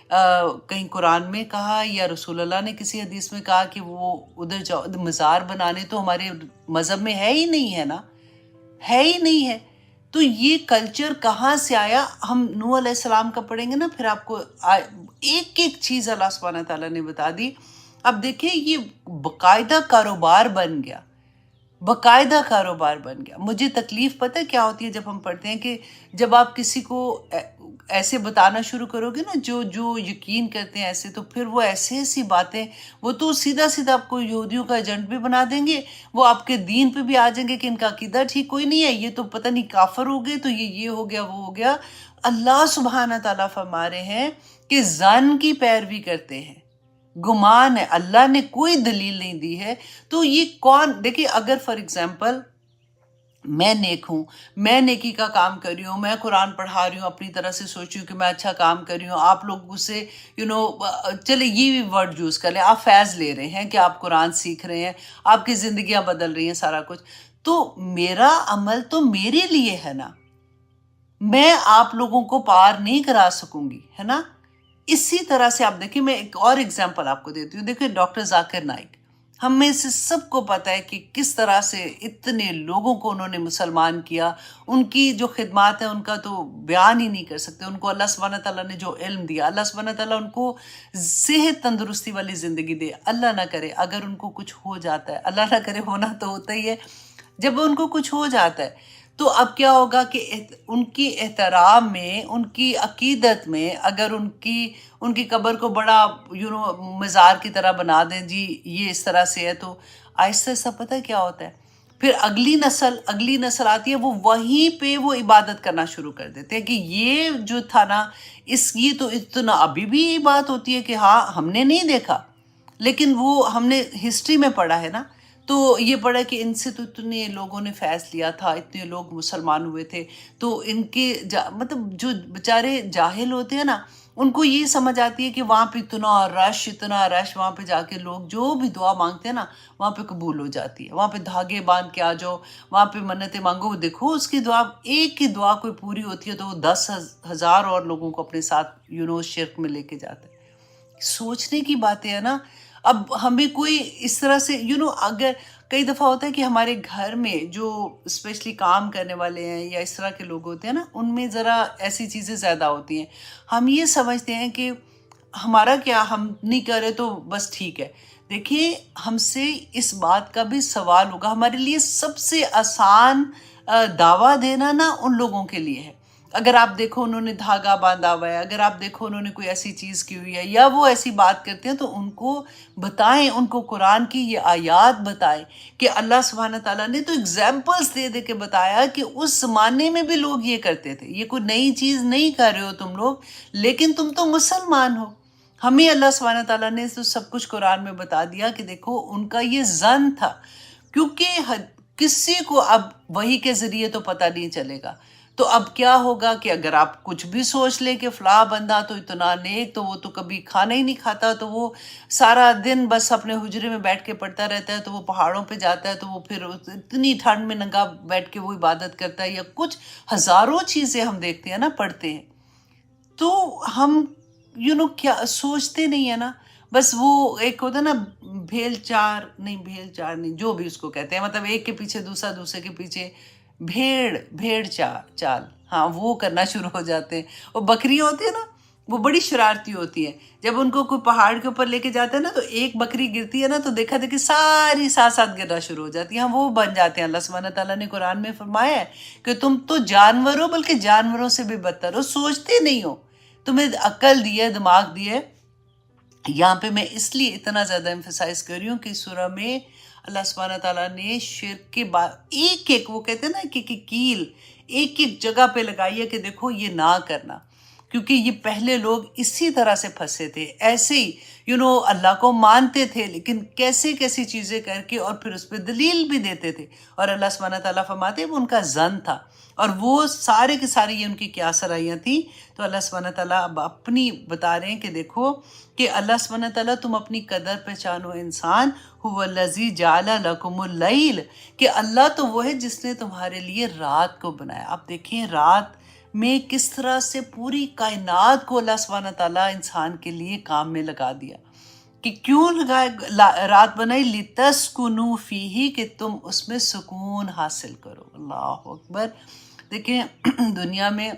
کہیں قرآن میں کہا یا رسول اللہ نے کسی حدیث میں کہا کہ وہ ادھر جاؤ. مزار بنانے تو ہمارے مذہب میں ہے ہی نہیں ہے نا، ہے ہی نہیں ہے. تو یہ کلچر کہاں سے آیا؟ ہم نوح علیہ السلام کا پڑھیں گے نا، پھر آپ کو ایک ایک چیز اللہ سبحانہ تعالیٰ نے بتا دی. اب دیکھیں یہ باقاعدہ کاروبار بن گیا، باقاعدہ کاروبار بن گیا. مجھے تکلیف پتہ کیا ہوتی ہے جب ہم پڑھتے ہیں کہ جب آپ کسی کو ایسے بتانا شروع کرو گے نا جو یقین کرتے ہیں ایسے، تو پھر وہ ایسی باتیں، وہ تو سیدھا آپ کو یہودیوں کا ایجنٹ بھی بنا دیں گے، وہ آپ کے دین پہ بھی آ جائیں گے کہ ان کا عقیدہ ٹھیک کوئی نہیں ہے، یہ تو پتہ نہیں کافر ہو گئے، تو یہ ہو گیا وہ ہو گیا. اللہ سبحانہ تعالیٰ فرما رہے ہیں کہ ظن کی پیروی کرتے ہیں، گمان ہے، اللہ نے کوئی دلیل نہیں دی ہے. تو یہ کون، دیکھیں اگر فار ایگزامپل میں نیک ہوں، میں نیکی کا کام کر رہی ہوں، میں قرآن پڑھا رہی ہوں، اپنی طرح سے سوچ رہی ہوں کہ میں اچھا کام کر رہی ہوں، آپ لوگ اسے چلے یہ بھی ورڈ یوز کر لیں، آپ فیض لے رہے ہیں کہ آپ قرآن سیکھ رہے ہیں، آپ کی زندگیاں بدل رہی ہیں، سارا کچھ، تو میرا عمل تو میرے لیے ہے نا، میں آپ لوگوں کو پار نہیں کرا سکوں گی، ہے نا. اسی طرح سے آپ دیکھیں، میں ایک اور اگزامپل آپ کو دیتی ہوں. دیکھیں ڈاکٹر ذاکر نائک، ہم میں سے سب کو پتہ ہے کہ کس طرح سے اتنے لوگوں کو انہوں نے مسلمان کیا. ان کی جو خدمات ہیں ان کا تو بیان ہی نہیں کر سکتے. ان کو اللہ سبحانہ تعالیٰ نے جو علم دیا، اللہ سبحانہ تعالیٰ ان کو صحت تندرستی والی زندگی دے. اللہ نہ کرے اگر ان کو کچھ ہو جاتا ہے، اللہ نہ کرے، ہونا تو ہوتا ہی ہے، جب ان کو کچھ ہو جاتا ہے تو اب کیا ہوگا کہ ان کی احترام میں، ان کی عقیدت میں، اگر ان کی قبر کو بڑا مزار کی طرح بنا دیں، جی یہ اس طرح سے ہے، تو آہستہ آہستہ پتہ کیا ہوتا ہے، پھر اگلی نسل آتی ہے، وہ وہیں پہ وہ عبادت کرنا شروع کر دیتے ہیں کہ یہ جو تھا نا، یہ تو اتنا، ابھی بھی یہ بات ہوتی ہے کہ ہاں ہم نے نہیں دیکھا، لیکن وہ ہم نے ہسٹری میں پڑھا ہے نا، تو یہ پڑھا کہ ان سے تو اتنے لوگوں نے فیض لیا تھا، اتنے لوگ مسلمان ہوئے تھے، تو ان کے مطلب جو بیچارے جاہل ہوتے ہیں نا، ان کو یہ سمجھ آتی ہے کہ وہاں پہ اتنا رش، وہاں پہ جا کے لوگ جو بھی دعا مانگتے ہیں نا، وہاں پہ قبول ہو جاتی ہے، وہاں پہ دھاگے باندھ کے آ جاؤ، وہاں پہ منتیں مانگو، دیکھو اس کی دعا، ایک کی دعا کوئی پوری ہوتی ہے تو وہ 10,000 اور لوگوں کو اپنے ساتھ شرک میں لے کے جاتے ہیں۔ سوچنے کی باتیں ہیں نا۔ اب ہمیں کوئی اس طرح سے اگر کئی دفعہ ہوتا ہے کہ ہمارے گھر میں جو اسپیشلی کام کرنے والے ہیں یا اس طرح کے لوگ ہوتے ہیں نا، ان میں ذرا ایسی چیزیں زیادہ ہوتی ہیں، ہم یہ سمجھتے ہیں کہ ہمارا کیا، ہم نہیں کر رہے تو بس ٹھیک ہے۔ دیکھیے، ہم سے اس بات کا بھی سوال ہوگا، ہمارے لیے سب سے آسان دعویٰ دینا نا ان لوگوں کے لیے ہے۔ اگر آپ دیکھو انہوں نے دھاگا باندھا ہوا ہے، اگر آپ دیکھو انہوں نے کوئی ایسی چیز کی ہوئی ہے یا وہ ایسی بات کرتے ہیں، تو ان کو بتائیں، ان کو قرآن کی یہ آیات بتائیں کہ اللہ سبحانہ تعالیٰ نے تو ایگزامپلس دے دے کے بتایا کہ اس زمانے میں بھی لوگ یہ کرتے تھے، یہ کوئی نئی چیز نہیں کر رہے ہو تم لوگ، لیکن تم تو مسلمان ہو۔ ہمیں اللہ سبحانہ تعالیٰ نے تو سب کچھ قرآن میں بتا دیا کہ دیکھو ان کا یہ ظن تھا، کیونکہ کسی کو اب وحی کے ذریعے تو پتہ نہیں چلے گا، تو اب کیا ہوگا کہ اگر آپ کچھ بھی سوچ لیں کہ فلاں بندہ تو اتنا نیک، تو وہ تو کبھی کھانا ہی نہیں کھاتا، تو وہ سارا دن بس اپنے حجرے میں بیٹھ کے پڑھتا رہتا ہے، تو وہ پہاڑوں پہ جاتا ہے، تو وہ پھر اتنی ٹھنڈ میں ننگا بیٹھ کے وہ عبادت کرتا ہے، یا کچھ ہزاروں چیزیں ہم دیکھتے ہیں نا، پڑھتے ہیں، تو ہم کیا سوچتے نہیں ہیں نا، بس وہ ایک ہوتا ہے نا بھیل چار نہیں، جو بھی اس کو کہتے ہیں، مطلب ایک کے پیچھے دوسرا، دوسرے کے پیچھے بھیڑ چال، ہاں وہ کرنا شروع ہو جاتے ہیں۔ اور بکریاں ہوتی ہیں نا، وہ بڑی شرارتی ہوتی ہیں، جب ان کو کوئی پہاڑ کے اوپر لے کے جاتا ہے نا، تو ایک بکری گرتی ہے نا، تو دیکھا دیکھی ساری ساتھ ساتھ گرنا شروع ہو جاتی ہیں، ہاں وہ بن جاتے ہیں۔ اللہ سبحانہ تعالیٰ نے قرآن میں فرمایا ہے کہ تم تو جانور ہو، بلکہ جانوروں سے بھی بدتر ہو، سوچتے نہیں ہو، تمہیں عقل دی ہے، دماغ دی ہے۔ یہاں پہ میں اس لیے اتنا زیادہ ایمفیسائز کر رہی ہوں کہ سورہ میں اللہ سبحانہ تعالیٰ نے شرک کے بعد ایک وہ کہتے ہیں نا کہ کیل ایک جگہ پہ لگائی ہے کہ دیکھو یہ نہ کرنا، کیونکہ یہ پہلے لوگ اسی طرح سے پھنسے تھے، ایسے ہی اللہ کو مانتے تھے، لیکن کیسی چیزیں کر کے اور پھر اس پہ دلیل بھی دیتے تھے، اور اللہ سبحانہ تعالیٰ فرماتے ہیں وہ ان کا ظن تھا، اور وہ سارے کے سارے یہ ان کی کیا سرائیاں تھیں۔ تو اللہ سبحانہ تعالیٰ اب اپنی بتا رہے ہیں کہ دیکھو کہ اللہ سبحانہ تعالیٰ تم اپنی قدر پہچانو انسان، هو الذی جعل لکم اللیل، کہ اللہ تو وہ ہے جس نے تمہارے لیے رات کو بنایا۔ آپ دیکھیں رات میں کس طرح سے پوری کائنات کو اللہ سبحانہ تعالیٰ انسان کے لیے کام میں لگا دیا، کہ کیوں رات بنائی، لِتَسْكُنُوا فِيهِ، کہ تم اس میں سکون حاصل کرو۔ اللہ اکبر۔ دیکھیں دنیا میں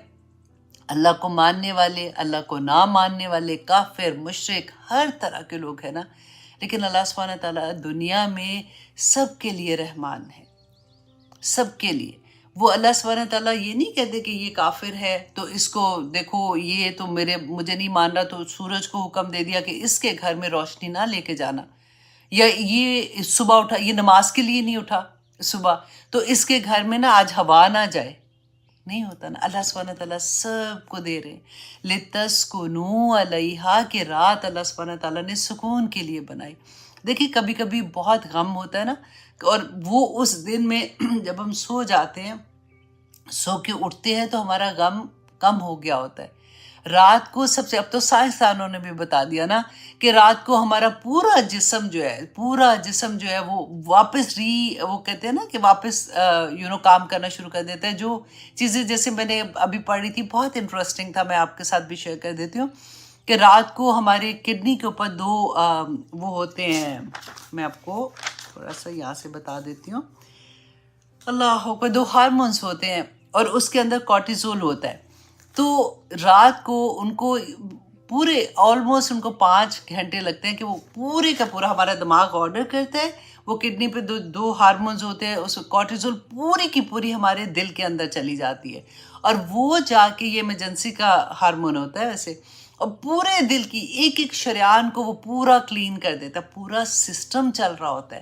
اللہ کو ماننے والے، اللہ کو نہ ماننے والے، کافر، مشرک، ہر طرح کے لوگ ہیں نا، لیکن اللہ سبحانہ تعالیٰ دنیا میں سب کے لیے رحمان ہے، سب کے لیے۔ وہ اللہ سبحانہ تعالیٰ یہ نہیں کہتے کہ یہ کافر ہے تو اس کو دیکھو، یہ تو مجھے نہیں مان رہا، تو سورج کو حکم دے دیا کہ اس کے گھر میں روشنی نہ لے کے جانا، یا یہ صبح اٹھا، یہ نماز کے لیے نہیں اٹھا صبح، تو اس کے گھر میں نا آج ہوا نہ جائے، نہیں ہوتا نا۔ اللہ سبحانہ تعالیٰ سب کو دے رہے ہیں، لِتَسْكُنُوا عَلَيْهَا، کہ رات اللہ سبحانہ تعالیٰ نے سکون کے لیے بنائی۔ دیکھیں کبھی کبھی بہت غم ہوتا ہے نا، اور وہ اس دن میں جب ہم سو جاتے ہیں، سو کے اٹھتے ہیں تو ہمارا غم کم ہو گیا ہوتا ہے۔ رات کو سب سے، اب تو سائنسدانوں نے بھی بتا دیا نا کہ رات کو ہمارا پورا جسم جو ہے وہ واپس وہ کہتے ہیں نا کہ واپس کام کرنا شروع کر دیتا ہے۔ جو چیزیں جیسے میں نے ابھی پڑھی تھی، بہت انٹرسٹنگ تھا، میں آپ کے ساتھ بھی شیئر کر دیتی ہوں، کہ رات کو ہمارے کڈنی کے اوپر دو وہ ہوتے ہیں، میں آپ کو تھوڑا سا یہاں سے بتا دیتی ہوں، اللہ کو دو ہارمونز ہوتے ہیں، اور اس کے اندر کورٹیزول ہوتا ہے۔ تو رات کو ان کو پورے آلموسٹ ان کو 5 گھنٹے لگتے ہیں کہ وہ پورے کا پورا، ہمارا دماغ آرڈر کرتا ہے، وہ کڈنی پہ دو ہارمونز ہوتے ہیں، اس کورٹیزول پوری کی پوری ہمارے دل کے اندر چلی جاتی ہے، اور وہ جا کے یہ ایمرجنسی کا ہارمون ہوتا ہے ویسے، اور پورے دل کی ایک شریان کو وہ پورا کلین کر دیتا ہے، پورا سسٹم چل رہا ہوتا ہے۔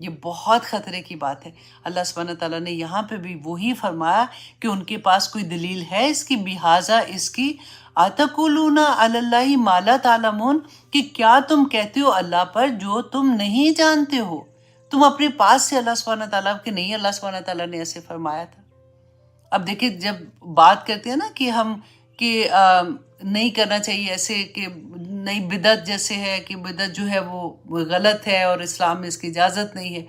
یہ بہت خطرے کی بات ہے۔ اللہ سبحانہ تعالیٰ نے یہاں پہ بھی وہی فرمایا کہ ان کے پاس کوئی دلیل ہے اس کی، لہٰذا اس کی اتقولون علی اللہ ما لا تعلمون، کہ کیا تم کہتے ہو اللہ پر جو تم نہیں جانتے ہو۔ تم اپنے پاس سے اللہ سبحانہ تعالیٰ کہ نہیں اللہ سبحانہ تعالیٰ نے ایسے فرمایا تھا۔ اب دیکھیں جب بات کرتے ہیں نا کہ ہم کہ نہیں کرنا چاہیے ایسے، کہ نئی بدعت جیسے ہے کہ بدعت جو ہے وہ غلط ہے اور اسلام میں اس کی اجازت نہیں ہے،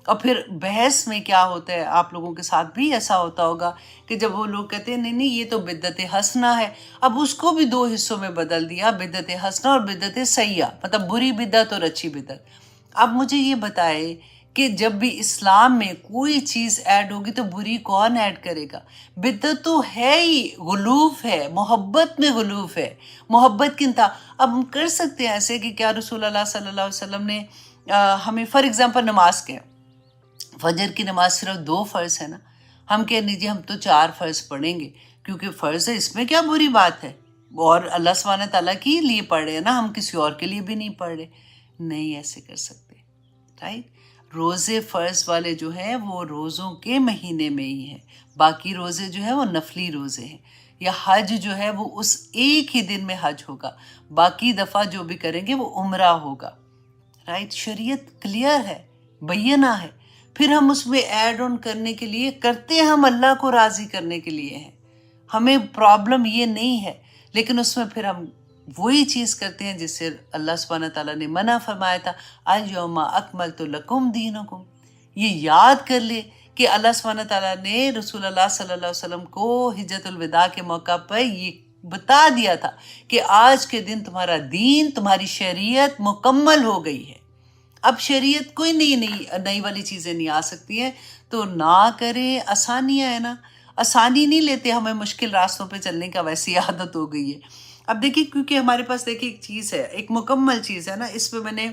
اور پھر بحث میں کیا ہوتا ہے، آپ لوگوں کے ساتھ بھی ایسا ہوتا ہوگا کہ جب وہ لوگ کہتے ہیں نہیں نہیں یہ تو بدعت حسنہ ہے، اب اس کو بھی دو حصوں میں بدل دیا، بدعت حسنہ اور بدعت سیئہ، مطلب بری بدعت اور اچھی بدعت۔ اب مجھے یہ بتائے کہ جب بھی اسلام میں کوئی چیز ایڈ ہوگی تو بری کون ایڈ کرے گا؟ بدعت تو ہے ہی، غلوف ہے، محبت میں غلوف ہے، محبت کی انتہا۔ اب ہم کر سکتے ہیں ایسے کہ کیا رسول اللہ صلی اللہ علیہ وسلم نے ہمیں فار ایگزامپل نماز کے فجر کی نماز صرف 2 فرض ہے نا، ہم کہہ لیجیے ہم تو 4 فرض پڑھیں گے کیونکہ فرض ہے، اس میں کیا بری بات ہے، اور اللہ سبحانہ تعالیٰ کے لیے پڑھ رہے ہیں نا، ہم کسی اور کے لیے بھی نہیں پڑھ رہے۔ نہیں ایسے کر سکتے، رائٹ؟ روزے فرض والے جو ہیں وہ روزوں کے مہینے میں ہی ہیں، باقی روزے جو ہیں وہ نفلی روزے ہیں، یا حج جو ہے وہ اس ایک ہی دن میں حج ہوگا، باقی دفعہ جو بھی کریں گے وہ عمرہ ہوگا، رائٹ؟ شریعت کلیئر ہے، بینہ ہے، پھر ہم اس میں ایڈ آن کرنے کے لیے کرتے ہیں، ہم اللہ کو راضی کرنے کے لیے ہیں، ہمیں پرابلم یہ نہیں ہے، لیکن اس میں پھر ہم وہی چیز کرتے ہیں جس سے اللہ سبحانہ تعالیٰ نے منع فرمایا تھا، الیوم اکملت لکم دینکم۔ یہ یاد کر لے کہ اللہ سبحانہ تعالیٰ نے رسول اللہ صلی اللہ علیہ وسلم کو حجۃ الوداع کے موقع پر یہ بتا دیا تھا کہ آج کے دن تمہارا دین، تمہاری شریعت مکمل ہو گئی ہے، اب شریعت کوئی نئی والی چیزیں نہیں آ سکتی ہیں، تو نہ کریں، آسانیاں ہے نا، آسانی نہیں لیتے، ہمیں مشکل راستوں پہ چلنے کا ویسی عادت ہو گئی ہے۔ اب دیکھیے کیونکہ ہمارے پاس دیکھیے ایک چیز ہے، ایک مکمل چیز ہے نا، اس پہ میں نے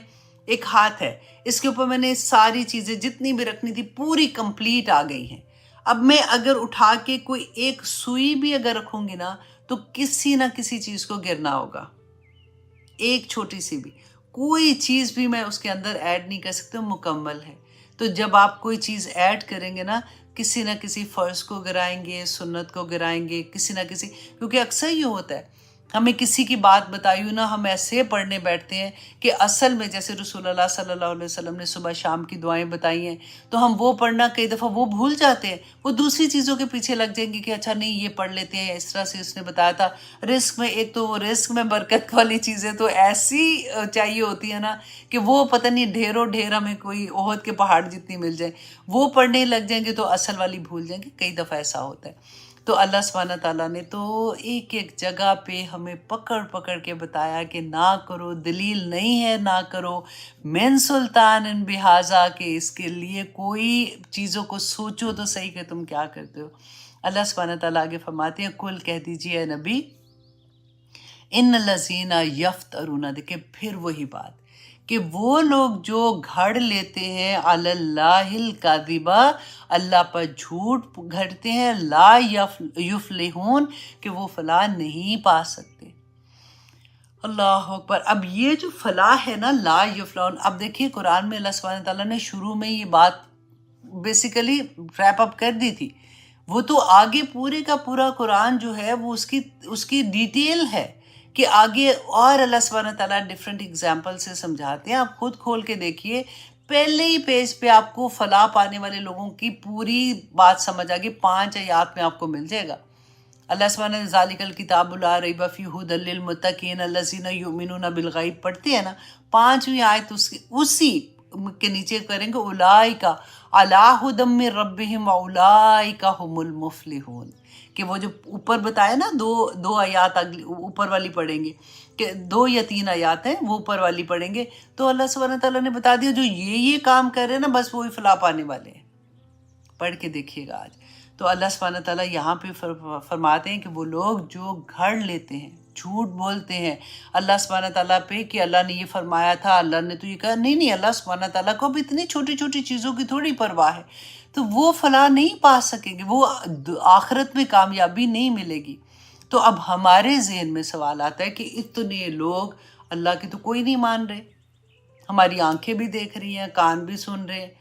ایک ہاتھ ہے، اس کے اوپر میں نے ساری چیزیں جتنی بھی رکھنی تھی پوری کمپلیٹ آ گئی ہیں۔ اب میں اگر اٹھا کے کوئی ایک سوئی بھی اگر رکھوں گی نا تو کسی نہ کسی چیز کو گرنا ہوگا، ایک چھوٹی سی بھی، کوئی چیز بھی میں اس کے اندر ایڈ نہیں کر سکتی، مکمل ہے۔ تو جب آپ کوئی چیز ایڈ کریں گے نا، کسی نہ کسی فرض کو گرائیں گے، سنت کو گرائیں گے، کسی نہ کسی، کیونکہ اکثر یہ ہوتا ہے ہمیں کسی کی بات بتائی ہو نا، ہم ایسے پڑھنے بیٹھتے ہیں کہ اصل میں جیسے رسول اللہ صلی اللہ علیہ وسلم نے صبح شام کی دعائیں بتائی ہیں تو ہم وہ پڑھنا کئی دفعہ وہ بھول جاتے ہیں، وہ دوسری چیزوں کے پیچھے لگ جائیں گے کہ اچھا نہیں یہ پڑھ لیتے ہیں، اس طرح سے اس نے بتایا تھا۔ رزق میں ایک تو وہ رزق میں برکت والی چیزیں تو ایسی چاہیے ہوتی ہے نا کہ وہ پتہ نہیں ڈھیروں ڈھیر ہمیں کوئی احد کے پہاڑ جتنی مل جائے، وہ پڑھنے لگ جائیں گے تو اصل والی بھول جائیں گے، کئی دفعہ ایسا ہوتا ہے۔ تو اللہ سبحانہ تعالیٰ نے تو ایک ایک جگہ پہ ہمیں پکڑ پکڑ کے بتایا کہ نہ کرو، دلیل نہیں ہے نہ کرو، من سلطان ان بہذا، کہ اس کے لیے کوئی چیزوں کو سوچو تو صحیح کہ تم کیا کرتے ہو۔ اللہ سبحانہ تعالیٰ آگے فرماتے ہیں کل کہہ دیجیے اے نبی، ان الذین یفترون، دیکھیں پھر وہی بات کہ وہ لوگ جو گھڑ لیتے ہیں علی اللہ الکذب، اللہ پر جھوٹ گھڑتے ہیں، لا یفلحون، کہ وہ فلاح نہیں پا سکتے۔ اللہ اکبر۔ اب یہ جو فلاح ہے نا، لا یفلحون، اب دیکھیے قرآن میں اللہ سبحانہ تعالیٰ نے شروع میں یہ بات بیسیکلی ریپ اپ کر دی تھی، وہ تو آگے پورے کا پورا قرآن جو ہے وہ اس کی ڈیٹیل ہے کہ آگے اور اللہ سبحانہ تعالیٰ ڈفرینٹ ایگزامپل سے سمجھاتے ہیں، آپ خود کھول کے دیکھیے، پہلے ہی پیج پہ آپ کو فلاح پانے والے لوگوں کی پوری بات سمجھ آ گئی، 5 آیات میں آپ کو مل جائے گا۔ اللہ سبحانہ نے ذالک الکتاب لا ریب فیہ ھدی للمتقین الذین یؤمنون بالغیب پڑھتے ہیں نا، 5ویں آیت اسی کے نیچے کریں گے، اولئک علی ھدی من ربہم واولئک ھم المفلحون، کہ وہ جو اوپر بتایا نا، دو آیات اوپر والی پڑھیں گے، کہ 2 یا 3 آیات ہیں وہ اوپر والی پڑھیں گے، تو اللہ سبحانہ تعالیٰ نے بتا دیا جو یہ کام کر رہے ہیں نا بس وہی فلاح پانے والے ہیں۔ پڑھ کے دیکھیے گا آج تو اللہ سبحانہ تعالیٰ یہاں پہ فرماتے ہیں کہ وہ لوگ جو گھڑ لیتے ہیں، جھوٹ بولتے ہیں اللہ سبحانہ تعالیٰ پہ کہ اللہ نے یہ فرمایا تھا، اللہ نے تو یہ کہا، نہیں اللہ سبحانہ تعالیٰ کو بھی اتنی چھوٹی چھوٹی چیزوں کی تھوڑی پرواہ ہے، تو وہ فلاح نہیں پا سکیں گے، وہ آخرت میں کامیابی نہیں ملے گی۔ تو اب ہمارے ذہن میں سوال آتا ہے کہ اتنے لوگ اللہ کی تو کوئی نہیں مان رہے، ہماری آنکھیں بھی دیکھ رہی ہیں، کان بھی سن رہے ہیں،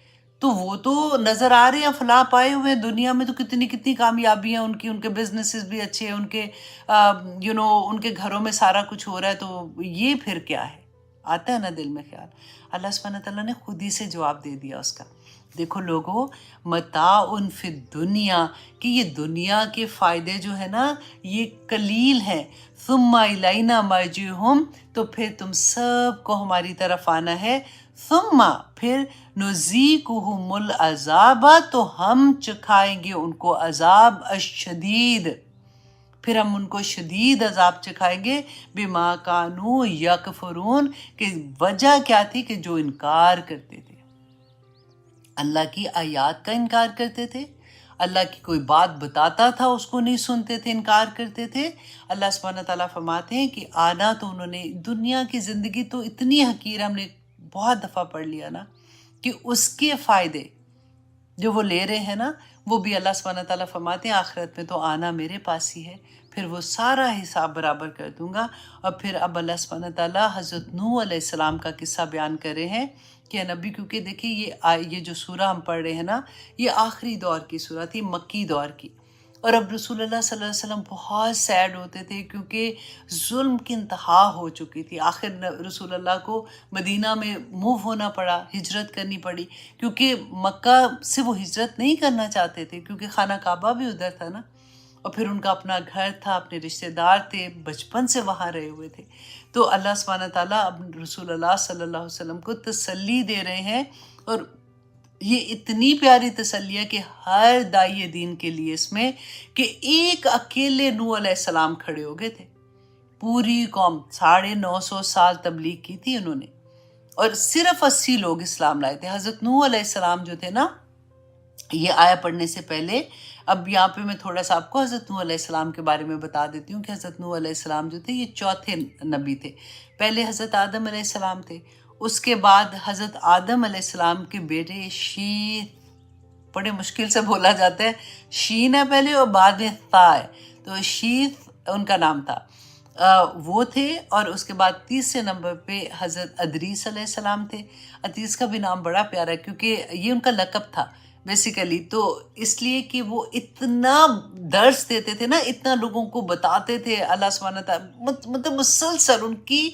تو وہ تو نظر آ رہے ہیں، فلاں پائے ہوئے ہیں، دنیا میں تو کتنی کتنی کامیابی ہیں ان کی، ان کے بزنسز بھی اچھے ہیں، ان کے ان کے گھروں میں سارا کچھ ہو رہا ہے، تو یہ پھر کیا ہے؟ آتا ہے نا دل میں خیال۔ اللہ سبحانہ تعالیٰ نے خود ہی سے جواب دے دیا اس کا۔ دیکھو لوگو، متاع فی الدنیا، کہ یہ دنیا کے فائدے جو ہے نا یہ قلیل ہیں، ثم الینا مرجعہم، تو پھر تم سب کو ہماری طرف آنا ہے، ثم پھر نذیقہم العذاب، تو ہم چکھائیں گے ان کو عذاب الشدید، پھر ہم ان کو شدید عذاب چکھائیں گے، بما کانوا یکفرون، کہ وجہ کیا تھی کہ جو انکار کرتے تھے، اللہ کی آیات کا انکار کرتے تھے، اللہ کی کوئی بات بتاتا تھا اس کو نہیں سنتے تھے، انکار کرتے تھے۔ اللہ سبحانہ تعالیٰ فرماتے ہیں کہ آنا تو انہوں نے، دنیا کی زندگی تو اتنی حقیر، ہم نے بہت دفعہ پڑھ لیا نا، کہ اس کے فائدے جو وہ لے رہے ہیں نا، وہ بھی اللہ سبحانہ تعالیٰ فرماتے ہیں آخرت میں تو آنا میرے پاس ہی ہے، پھر وہ سارا حساب برابر کر دوں گا۔ اور پھر اب اللہ سبحانہ تعالیٰ حضرت نوح علیہ السلام کا قصہ بیان کر رہے ہیں کہ نبی، کیونکہ دیکھیے یہ جو سورہ ہم پڑھ رہے ہیں نا، یہ آخری دور کی سورہ تھی، مکی دور کی، اور اب رسول اللہ صلی اللہ علیہ وسلم بہت سیڈ ہوتے تھے کیونکہ ظلم کی انتہا ہو چکی تھی۔ آخر رسول اللہ کو مدینہ میں موو ہونا پڑا، ہجرت کرنی پڑی، کیونکہ مکہ سے وہ ہجرت نہیں کرنا چاہتے تھے، کیونکہ خانہ کعبہ بھی ادھر تھا نا، اور پھر ان کا اپنا گھر تھا، اپنے رشتہ دار تھے، بچپن سے وہاں رہے ہوئے تھے۔ تو اللہ سبحانہ تعالیٰ اب رسول اللہ صلی اللہ علیہ وسلم کو تسلی دے رہے ہیں، اور یہ اتنی پیاری تسلی ہے کہ ہر داعی دین کے لیے اس میں، کہ ایک اکیلے نوح علیہ السلام کھڑے ہو گئے تھے، پوری قوم 950 سال تبلیغ کی تھی انہوں نے، اور صرف 80 لوگ اسلام لائے تھے۔ حضرت نوح علیہ السلام جو تھے نا، یہ آیا پڑھنے سے پہلے اب یہاں پہ میں تھوڑا سا آپ کو حضرت نوح علیہ السلام کے بارے میں بتا دیتی ہوں کہ حضرت نوح علیہ السلام جو تھے یہ چوتھے نبی تھے۔ پہلے حضرت آدم علیہ السلام تھے، اس کے بعد حضرت آدم علیہ السلام کے بیٹے شیت، بڑے مشکل سے بولا جاتا ہے، شین ہے پہلے اور بعد میں تھا ہے، تو شیت ان کا نام تھا، وہ تھے۔ اور اس کے بعد تیسرے نمبر پہ حضرت ادریس علیہ السلام تھے۔ ادریس کا بھی نام بڑا پیارا ہے کیونکہ یہ ان کا لقب تھا بیسیکلی، تو اس لیے کہ وہ اتنا درس دیتے تھے نا، اتنا لوگوں کو بتاتے تھے، اللہ سبحانہ تعالیٰ مطلب مسلسل ان کی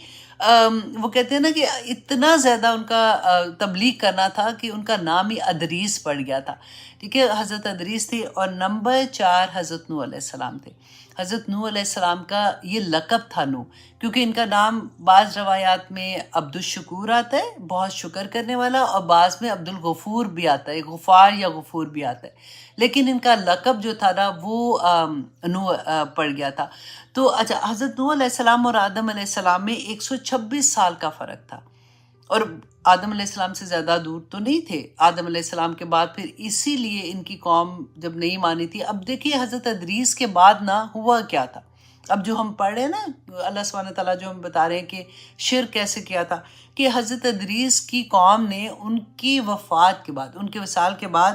وہ کہتے ہیں نا کہ اتنا زیادہ ان کا تبلیغ کرنا تھا کہ ان کا نام ہی ادریس پڑ گیا تھا، ٹھیک ہے، حضرت ادریس تھے۔ اور نمبر 4 حضرت نوح علیہ السلام تھے۔ حضرت نوح علیہ السلام کا یہ لقب تھا نوح، کیونکہ ان کا نام بعض روایات میں عبد الشکور آتا ہے، بہت شکر کرنے والا، اور بعض میں عبد الغفور بھی آتا ہے، غفار یا غفور بھی آتا ہے، لیکن ان کا لقب جو تھا نا وہ نوح پڑ گیا تھا۔ تو اچھا، حضرت نوح علیہ السلام اور آدم علیہ السلام میں 126 سال کا فرق تھا، اور آدم علیہ السلام سے زیادہ دور تو نہیں تھے۔ آدم علیہ السلام کے بعد پھر اسی لیے ان کی قوم جب نہیں مانی تھی۔ اب دیکھیے حضرت ادریس کے بعد نا ہوا کیا تھا، اب جو ہم پڑھ رہے ہیں نا، اللہ سبحانہ تعالیٰ جو ہم بتا رہے ہیں کہ شرک کیسے کیا تھا، کہ حضرت ادریس کی قوم نے ان کی وفات کے بعد، ان کے وصال کے بعد،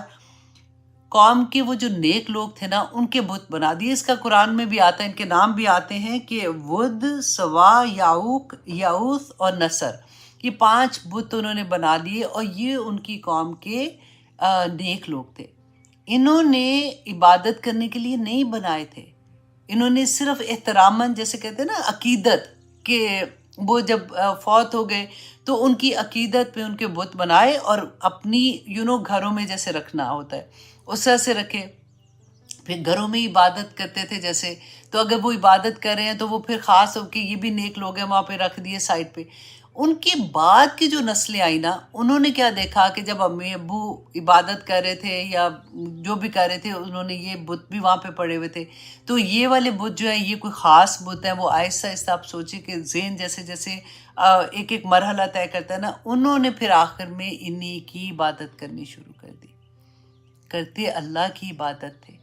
قوم کے وہ جو نیک لوگ تھے نا ان کے بت بنا دیے۔ اس کا قرآن میں بھی آتا ہے، ان کے نام بھی آتے ہیں کہ ود، سوا، یعوق، یعوث اور نصر، یہ 5 بت انہوں نے بنا لیے، اور یہ ان کی قوم کے نیک لوگ تھے۔ انہوں نے عبادت کرنے کے لیے نہیں بنائے تھے، انہوں نے صرف احتراماً، جیسے کہتے ہیں نا عقیدت، کہ وہ جب فوت ہو گئے تو ان کی عقیدت پہ ان کے بت بنائے، اور اپنی گھروں میں جیسے رکھنا ہوتا ہے اس طرح سے رکھے، پھر گھروں میں عبادت کرتے تھے جیسے، تو اگر وہ عبادت کر رہے ہیں تو وہ پھر خاص ہو کہ یہ بھی نیک لوگ ہیں، وہاں پہ رکھ دیے سائڈ پہ۔ ان کے بعد کی جو نسلیں آئی نا، انہوں نے کیا دیکھا کہ جب امی ابو عبادت کر رہے تھے یا جو بھی کر رہے تھے، انہوں نے یہ بت بھی وہاں پہ پڑے ہوئے تھے، تو یہ والے بت جو ہیں یہ کوئی خاص بت ہیں، وہ آہستہ آہستہ آپ سوچیں کہ ذہن جیسے جیسے ایک ایک مرحلہ طے کرتا ہے نا، انہوں نے پھر آخر میں انہی کی عبادت کرنی شروع کر دی، کرتے اللہ کی عبادت تھے،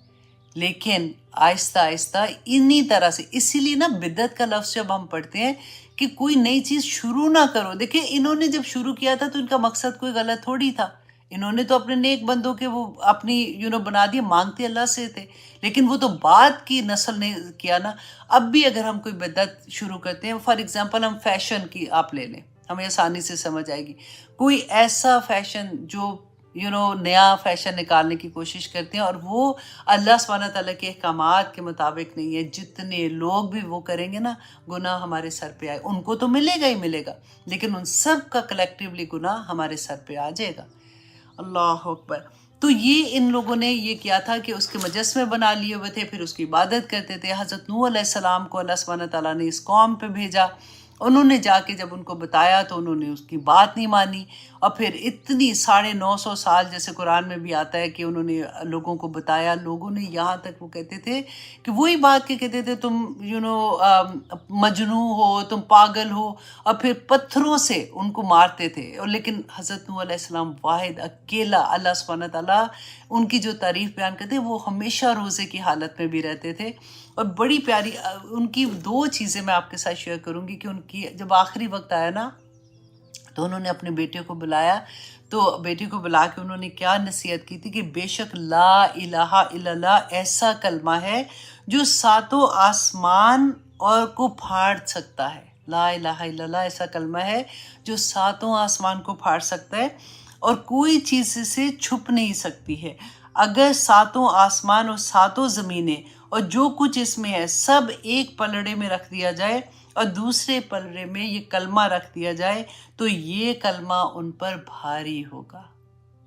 لیکن آہستہ آہستہ انہی طرح سے۔ اسی لیے نا بدعت کا لفظ جب ہم پڑھتے ہیں کہ کوئی نئی چیز شروع نہ کرو، دیکھیں انہوں نے جب شروع کیا تھا تو ان کا مقصد کوئی غلط تھوڑی تھا، انہوں نے تو اپنے نیک بندوں کے وہ اپنی بنا دیے، مانگتے اللہ سے تھے، لیکن وہ تو بعد کی نسل نے کیا نا۔ اب بھی اگر ہم کوئی بدعت شروع کرتے ہیں، فار ایگزامپل ہم فیشن کی آپ لے لیں، ہمیں آسانی سے سمجھ آئے گی. کوئی ایسا فیشن جو نیا فیشن نکالنے کی کوشش کرتے ہیں اور وہ اللہ سبحانہ تعالیٰ کے احکامات کے مطابق نہیں ہے، جتنے لوگ بھی وہ کریں گے نا، گناہ ہمارے سر پہ آئے. ان کو تو ملے گا ہی ملے گا، لیکن ان سب کا کلیکٹیولی گناہ ہمارے سر پہ آ جائے گا. اللہ اکبر. تو یہ ان لوگوں نے یہ کیا تھا کہ اس کے مجسمے بنا لیے ہوئے تھے، پھر اس کی عبادت کرتے تھے. حضرت نوح علیہ السلام کو اللہ سبحانہ تعالیٰ نے اس قوم پہ بھیجا. انہوں نے جا کے جب ان کو بتایا تو انہوں نے اس کی بات نہیں مانی، اور پھر اتنی 950 سال جیسے قرآن میں بھی آتا ہے کہ انہوں نے لوگوں کو بتایا. لوگوں نے یہاں تک وہ کہتے تھے کہ وہی بات کہ کہتے تھے تم مجنوں ہو، تم پاگل ہو، اور پھر پتھروں سے ان کو مارتے تھے. اور لیکن حضرت نوح علیہ السلام واحد اکیلا اللہ سبحانہ تعالیٰ ان کی جو تعریف بیان کرتے وہ ہمیشہ روزے کی حالت میں بھی رہتے تھے. اور بڑی پیاری ان کی 2 چیزیں میں آپ کے ساتھ شیئر کروں گی کہ ان کی جب آخری وقت آیا نا تو انہوں نے اپنے بیٹے کو بلایا، تو بیٹے کو بلا کے انہوں نے کیا نصیحت کی تھی کہ بے شک لا الہ الا اللہ ایسا کلمہ ہے جو 7 آسمان اور کو پھاڑ سکتا ہے. لا الہ الا اللہ ایسا کلمہ ہے جو 7 آسمان کو پھاڑ سکتا ہے اور کوئی چیز سے چھپ نہیں سکتی ہے. اگر 7 آسمان اور 7 زمینیں اور جو کچھ اس میں ہے سب ایک پلڑے میں رکھ دیا جائے اور دوسرے پلڑے میں یہ کلمہ رکھ دیا جائے تو یہ کلمہ ان پر بھاری ہوگا.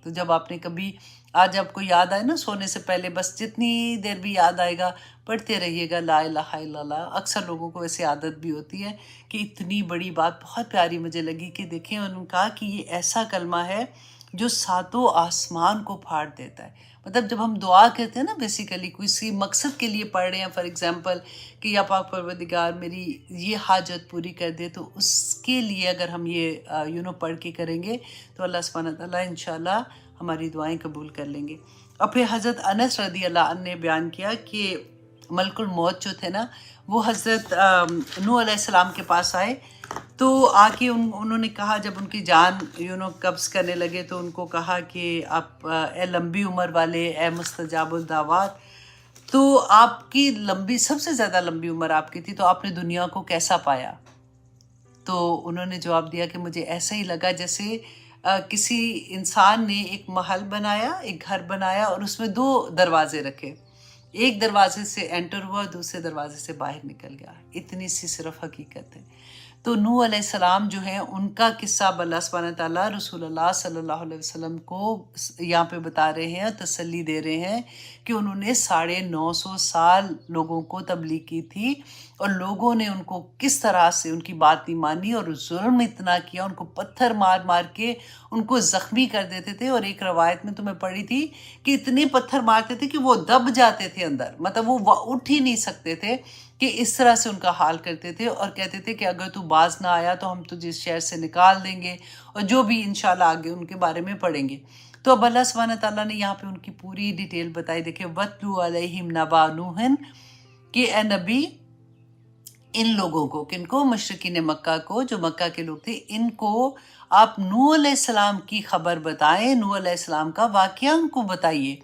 تو جب آپ نے کبھی آج آپ کو یاد آئے نا سونے سے پہلے، بس جتنی دیر بھی یاد آئے گا پڑھتے رہیے گا لا الہ الا اللہ. اکثر لوگوں کو ایسی عادت بھی ہوتی ہے کہ اتنی بڑی بات بہت پیاری مجھے لگی کہ دیکھیں انہوں نے کہا کہ یہ ایسا کلمہ ہے جو 7 آسمان کو پھاڑ دیتا ہے. مطلب جب ہم دعا کرتے ہیں نا بیسیکلی کسی مقصد کے لیے پڑھ رہے ہیں، فار ایگزامپل کہ یا پاک پروردگار میری یہ حاجت پوری کر دے، تو اس کے لیے اگر ہم یہ پڑھ کے کریں گے تو اللہ سبحانہ تعالیٰ انشاءاللہ ہماری دعائیں قبول کر لیں گے. اور پھر حضرت انس رضی اللہ عنہ نے بیان کیا کہ ملک الموت جو تھے نا وہ حضرت نوح علیہ السلام کے پاس آئے، تو آ کے انہوں نے کہا جب ان کی جان قبض کرنے لگے تو ان کو کہا کہ آپ اے لمبی عمر والے، اے مستجاب الدعوات، تو آپ کی سب سے زیادہ لمبی عمر آپ کی تھی، تو آپ نے دنیا کو کیسا پایا؟ تو انہوں نے جواب دیا کہ مجھے ایسا ہی لگا جیسے کسی انسان نے ایک محل بنایا، ایک گھر بنایا اور اس میں 2 دروازے رکھے، ایک دروازے سے انٹر ہوا، دوسرے دروازے سے باہر نکل گیا. اتنی سی صرف حقیقت ہے. تو نوح علیہ السلام جو ہیں ان کا قصہ اللہ سبحانہ تعالیٰ رسول اللہ صلی اللہ علیہ وسلم کو یہاں پہ بتا رہے ہیں، تسلی دے رہے ہیں کہ انہوں نے 950 سال لوگوں کو تبلیغ کی تھی اور لوگوں نے ان کو کس طرح سے ان کی بات نہیں مانی اور ظلم اتنا کیا، ان کو پتھر مار مار کے ان کو زخمی کر دیتے تھے. اور ایک روایت میں تو میں پڑھی تھی کہ اتنے پتھر مارتے تھے کہ وہ دب جاتے تھے اندر، مطلب وہ اٹھ ہی نہیں سکتے تھے، کہ اس طرح سے ان کا حال کرتے تھے. اور کہتے تھے کہ اگر تو باز نہ آیا تو ہم تجھے اس شہر سے نکال دیں گے، اور جو بھی انشاءاللہ آگے ان کے بارے میں پڑھیں گے. تو اب اللہ سبحانہ تعالیٰ نے یہاں پہ ان کی پوری ڈیٹیل بتائی. دیکھیں وَاتْلُو عَلَيْهِمْ نَبَأَ نُوحٍ، کہ اے نبی ان لوگوں کو، کن کو؟ مشرکین مکہ کو، جو مکہ کے لوگ تھے، ان کو آپ نوح علیہ السلام کی خبر بتائیں، نوح علیہ السلام کا واقعہ ان کو بتائیے.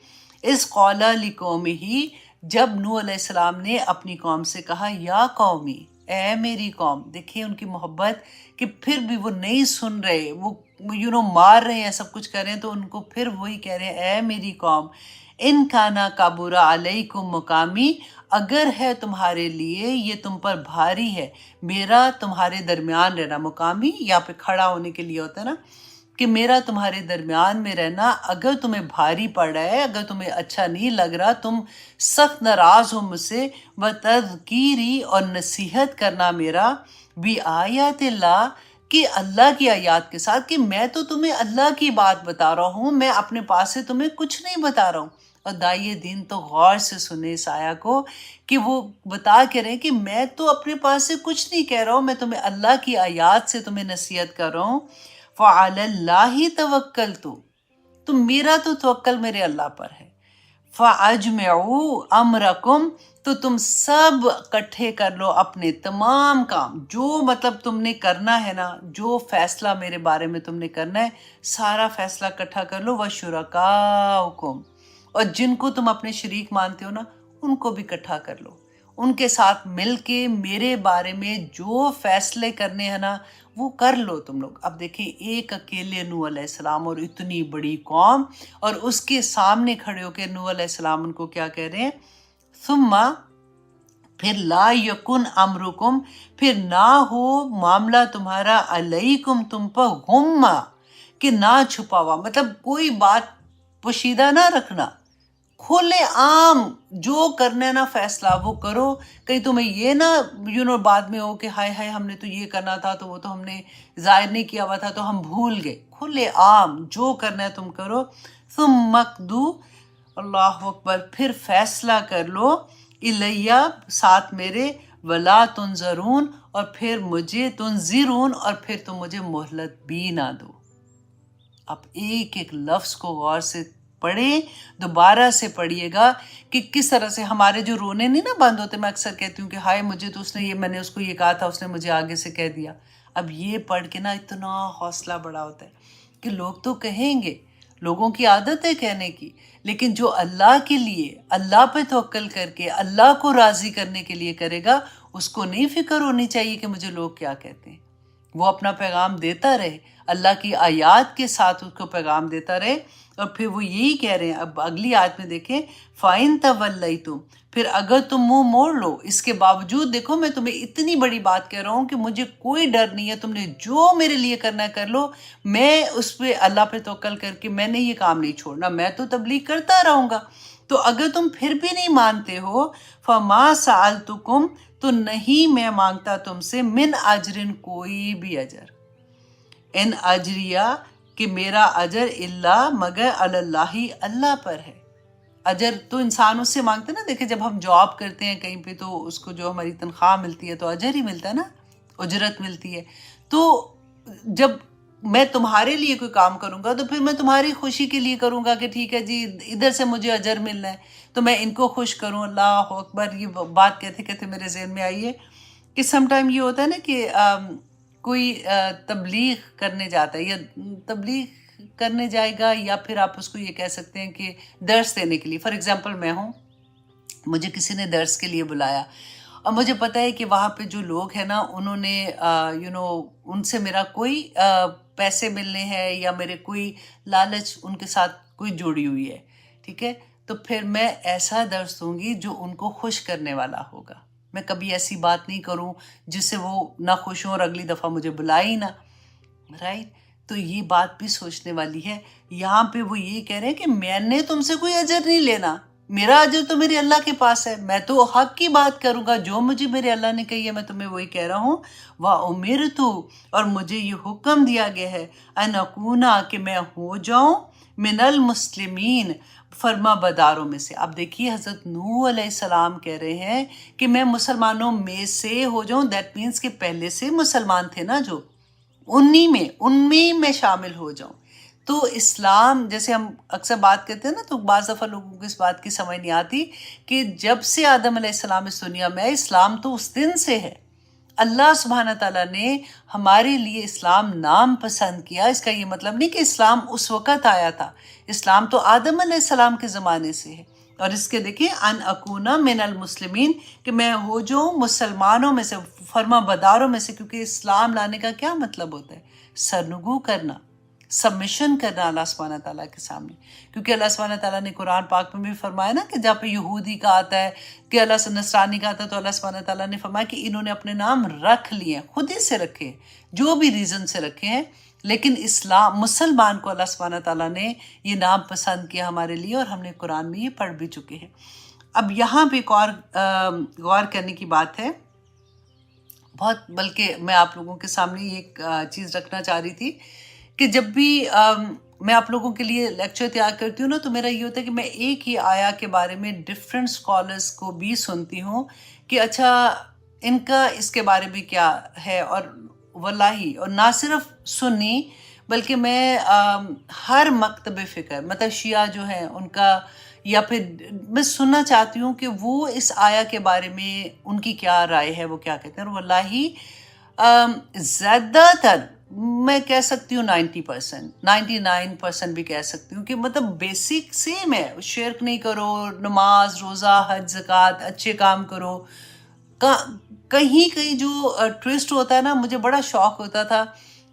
اِذْ قَالَ لِقَوْمِهِ، جب نوح علیہ السلام نے اپنی قوم سے کہا یا قومی، اے میری قوم. دیکھیں ان کی محبت کہ پھر بھی وہ نہیں سن رہے، وہ مار رہے ہیں، سب کچھ کر رہے ہیں، تو ان کو پھر وہی کہہ رہے ہیں اے میری قوم، ان کانا کابر علیکم مقامی، اگر ہے تمہارے لیے یہ تم پر بھاری ہے میرا تمہارے درمیان رہنا. مقامی یہاں پہ کھڑا ہونے کے لیے ہوتا ہے نا، کہ میرا تمہارے درمیان میں رہنا اگر تمہیں بھاری پڑ رہا ہے، اگر تمہیں اچھا نہیں لگ رہا، تم سخت ناراض ہو مجھ سے، وَتَذْکِیری، اور نصیحت کرنا میرا، بِآیاتِ اللہ، کہ اللہ کی آیات کے ساتھ، کہ میں تو تمہیں اللہ کی بات بتا رہا ہوں، میں اپنے پاس سے تمہیں کچھ نہیں بتا رہا ہوں. اور داعیے دین تو غور سے سنے اس آیا کو کہ وہ بتا کے رہے کہ میں تو اپنے پاس سے کچھ نہیں کہہ رہا ہوں، میں تمہیں اللہ کی آیات سے تمہیں نصیحت کر رہا ہوں. فَعَلَى اللَّهِ تَوَكَّلْتُ، تو میرا تو توکل میرے اللہ پر ہے. فَأَجْمِعُوا أَمْرَكُمْ، تو تم سب کٹھے کر لو اپنے تمام کام، جو مطلب تم نے کرنا ہے نا، جو فیصلہ میرے بارے میں تم نے کرنا ہے، سارا فیصلہ کٹھا کر لو. وَشُرَكَاؤُكُمْ، اور جن کو تم اپنے شریک مانتے ہو نا ان کو بھی کٹھا کر لو، ان کے ساتھ مل کے میرے بارے میں جو فیصلے کرنے ہیں نا وہ کر لو تم لوگ. اب دیکھیں ایک اکیلے نوح علیہ السلام اور اتنی بڑی قوم، اور اس کے سامنے کھڑے ہو کے نوح علیہ السلام ان کو کیا کہہ رہے ہیں؟ ثم، پھر لا یکن امرکم، پھر نہ ہو معاملہ تمہارا علیکم تم پر غمہ، کہ نہ چھپا ہوا، مطلب کوئی بات پوشیدہ نہ رکھنا، کھلے عام جو کرنا ہے نا فیصلہ وہ کرو. کہیں تمہیں یہ نہ بعد میں ہو کہ ہائے ہائے ہم نے تو یہ کرنا تھا تو وہ تو ہم نے ظاہر نہیں کیا ہوا تھا تو ہم بھول گئے. کھلے عام جو کرنا ہے تم کرو. ثم مقدو، اللہ اکبر، پھر فیصلہ کر لو، الیہ، ساتھ میرے، ولا تنظرون، اور پھر مجھے، تنظرون، اور پھر تم مجھے مہلت بھی نہ دو. آپ ایک ایک لفظ کو غور سے پڑھیں، دوبارہ سے پڑھیے گا کہ کس طرح سے ہمارے جو رونے نہیں نا بند ہوتے. میں اکثر کہتی ہوں کہ ہائے مجھے تو اس نے یہ، میں نے اس کو یہ کہا تھا، اس نے مجھے آگے سے کہہ دیا. اب یہ پڑھ کے نا اتنا حوصلہ بڑا ہوتا ہے کہ لوگ تو کہیں گے، لوگوں کی عادت ہے کہنے کی، لیکن جو اللہ کے لیے، اللہ پہ توکل کر کے اللہ کو راضی کرنے کے لیے کرے گا، اس کو نہیں فکر ہونی چاہیے کہ مجھے لوگ کیا کہتے ہیں. وہ اپنا پیغام دیتا رہے، اللہ کی آیات کے ساتھ اس کو پیغام دیتا رہے. اور پھر وہ یہی کہہ رہے ہیں، اب اگلی آیت میں دیکھیں، فَإِن تَوَلَّيْتُمْ، پھر اگر تم منہ موڑ لو، اس کے باوجود دیکھو میں تمہیں اتنی بڑی بات کہہ رہا ہوں کہ مجھے کوئی ڈر نہیں ہے، تم نے جو میرے لیے کرنا ہے کر لو، میں اس پہ اللہ پہ توکل کر کے میں نے یہ کام نہیں چھوڑنا، میں تو تبلیغ کرتا رہوں گا. تو اگر تم پھر بھی نہیں مانتے ہو، فَمَا سَأَلْتُكُمْ، تو نہیں میں مانگتا تم سے، من اجرن، کوئی بھی اجر، ان اجریہ، کہ میرا اجر، اللہ، مگر اللہ، اللہ پر ہے. اجر تو انسان اس سے مانگتے نا. دیکھیں جب ہم جاب کرتے ہیں کہیں پہ تو اس کو جو ہماری تنخواہ ملتی ہے تو اجر ہی ملتا ہے نا، اجرت ملتی ہے. تو جب میں تمہارے لیے کوئی کام کروں گا تو پھر میں تمہاری خوشی کے لیے کروں گا کہ ٹھیک ہے جی ادھر سے مجھے اجر ملنا ہے تو میں ان کو خوش کروں. اللہ اکبر. یہ بات کہتے کہتے میرے ذہن میں آئی ہے کہ سم ٹائم یہ ہوتا ہے نا کہ کوئی تبلیغ کرنے جاتا ہے یا تبلیغ کرنے جائے گا، یا پھر آپ اس کو یہ کہہ سکتے ہیں کہ درس دینے کے لیے. فار ایگزامپل میں ہوں، مجھے کسی نے درس کے لیے بلایا اور مجھے پتہ ہے کہ وہاں پہ جو لوگ ہیں نا انہوں نے ان سے میرا کوئی پیسے ملنے ہیں یا میرے کوئی لالچ ان کے ساتھ کوئی جڑی ہوئی ہے، ٹھیک ہے. تو پھر میں ایسا درس دوں گی جو ان کو خوش کرنے والا ہوگا. میں کبھی ایسی بات نہیں کروں جس سے وہ نہ خوش ہوں اور اگلی دفعہ مجھے بلائے ہی نہ. رائٹ. تو یہ بات بھی سوچنے والی ہے. یہاں پہ وہ یہ کہہ رہے ہیں کہ میں نے تم سے کوئی اجر نہیں لینا، میرا اجر تو میرے اللہ کے پاس ہے، میں تو حق کی بات کروں گا، جو مجھے میرے اللہ نے کہی ہے میں تمہیں وہی کہہ رہا ہوں. وَأُمِرْتُ، اور مجھے یہ حکم دیا گیا ہے، أَنْ أَكُونَ، کہ میں ہو جاؤں، مِنَ الْمُسْلِمِينَ، فرما بداروں میں سے. اب دیکھیے حضرت نوح علیہ السلام کہہ رہے ہیں کہ میں مسلمانوں میں سے ہو جاؤں. دیٹ مینس کہ پہلے سے مسلمان تھے نا جو، ان میں میں شامل ہو جاؤں. تو اسلام، جیسے ہم اکثر بات کرتے ہیں نا تو بعض دفعہ لوگوں کو اس بات کی سمجھ نہیں آتی کہ جب سے آدم علیہ السلام اس دنیا میں آئے، اسلام تو اس دن سے ہے. اللہ سبحانہ تعالیٰ نے ہمارے لیے اسلام نام پسند کیا. اس کا یہ مطلب نہیں کہ اسلام اس وقت آیا تھا، اسلام تو آدم علیہ السلام کے زمانے سے ہے. اور اس کے دیکھیں ان اکونا من المسلمین، کہ میں ہو جاؤں مسلمانوں میں سے، فرما بداروں میں سے. کیونکہ اسلام لانے کا کیا مطلب ہوتا ہے؟ سرنگو کرنا، سبمیشن کرنا اللہ سبحانہ تعالیٰ کے سامنے. کیونکہ اللہ سبحانہ تعالیٰ نے قرآن پاک میں بھی فرمایا نا کہ جہاں پہ یہودی کا آتا ہے کہ اللہ سے نصرانی کا آتا ہے تو اللہ سبحانہ تعالیٰ نے فرمایا کہ انہوں نے اپنے نام رکھ لیے ہیں، خود ہی سے رکھے ہیں، جو بھی ریزن سے رکھے ہیں، لیکن اسلام، مسلمان کو اللہ سبحانہ تعالیٰ نے یہ نام پسند کیا ہمارے لیے، اور ہم نے قرآن میں یہ پڑھ بھی چکے ہیں. اب یہاں پہ ایک اور غور کرنے کی بات ہے بہت، بلکہ میں آپ لوگوں کے سامنے یہ ایک چیز رکھنا چاہ رہی تھی کہ جب بھی میں آپ لوگوں کے لیے لیکچر تیار کرتی ہوں نا تو میرا یہ ہوتا ہے کہ میں ایک ہی آیا کے بارے میں ڈفرینٹ اسکالرس کو بھی سنتی ہوں کہ اچھا ان کا اس کے بارے میں کیا ہے. اور واللہ، اور نہ صرف سنی بلکہ میں ہر مکتب فکر، مطلب شیعہ جو ہیں ان کا، یا پھر میں سننا چاہتی ہوں کہ وہ اس آیا کے بارے میں ان کی کیا رائے ہے، وہ کیا کہتے ہیں. اور واللہ زیادہ تر میں کہہ سکتی ہوں 90%، 99% بھی کہہ سکتی ہوں کہ مطلب بیسک سیم ہے. شرک نہیں کرو، نماز، روزہ، حج، زکوٰۃ، اچھے کام کرو، کہیں کہیں جو ٹویسٹ ہوتا ہے نا، مجھے بڑا شوق ہوتا تھا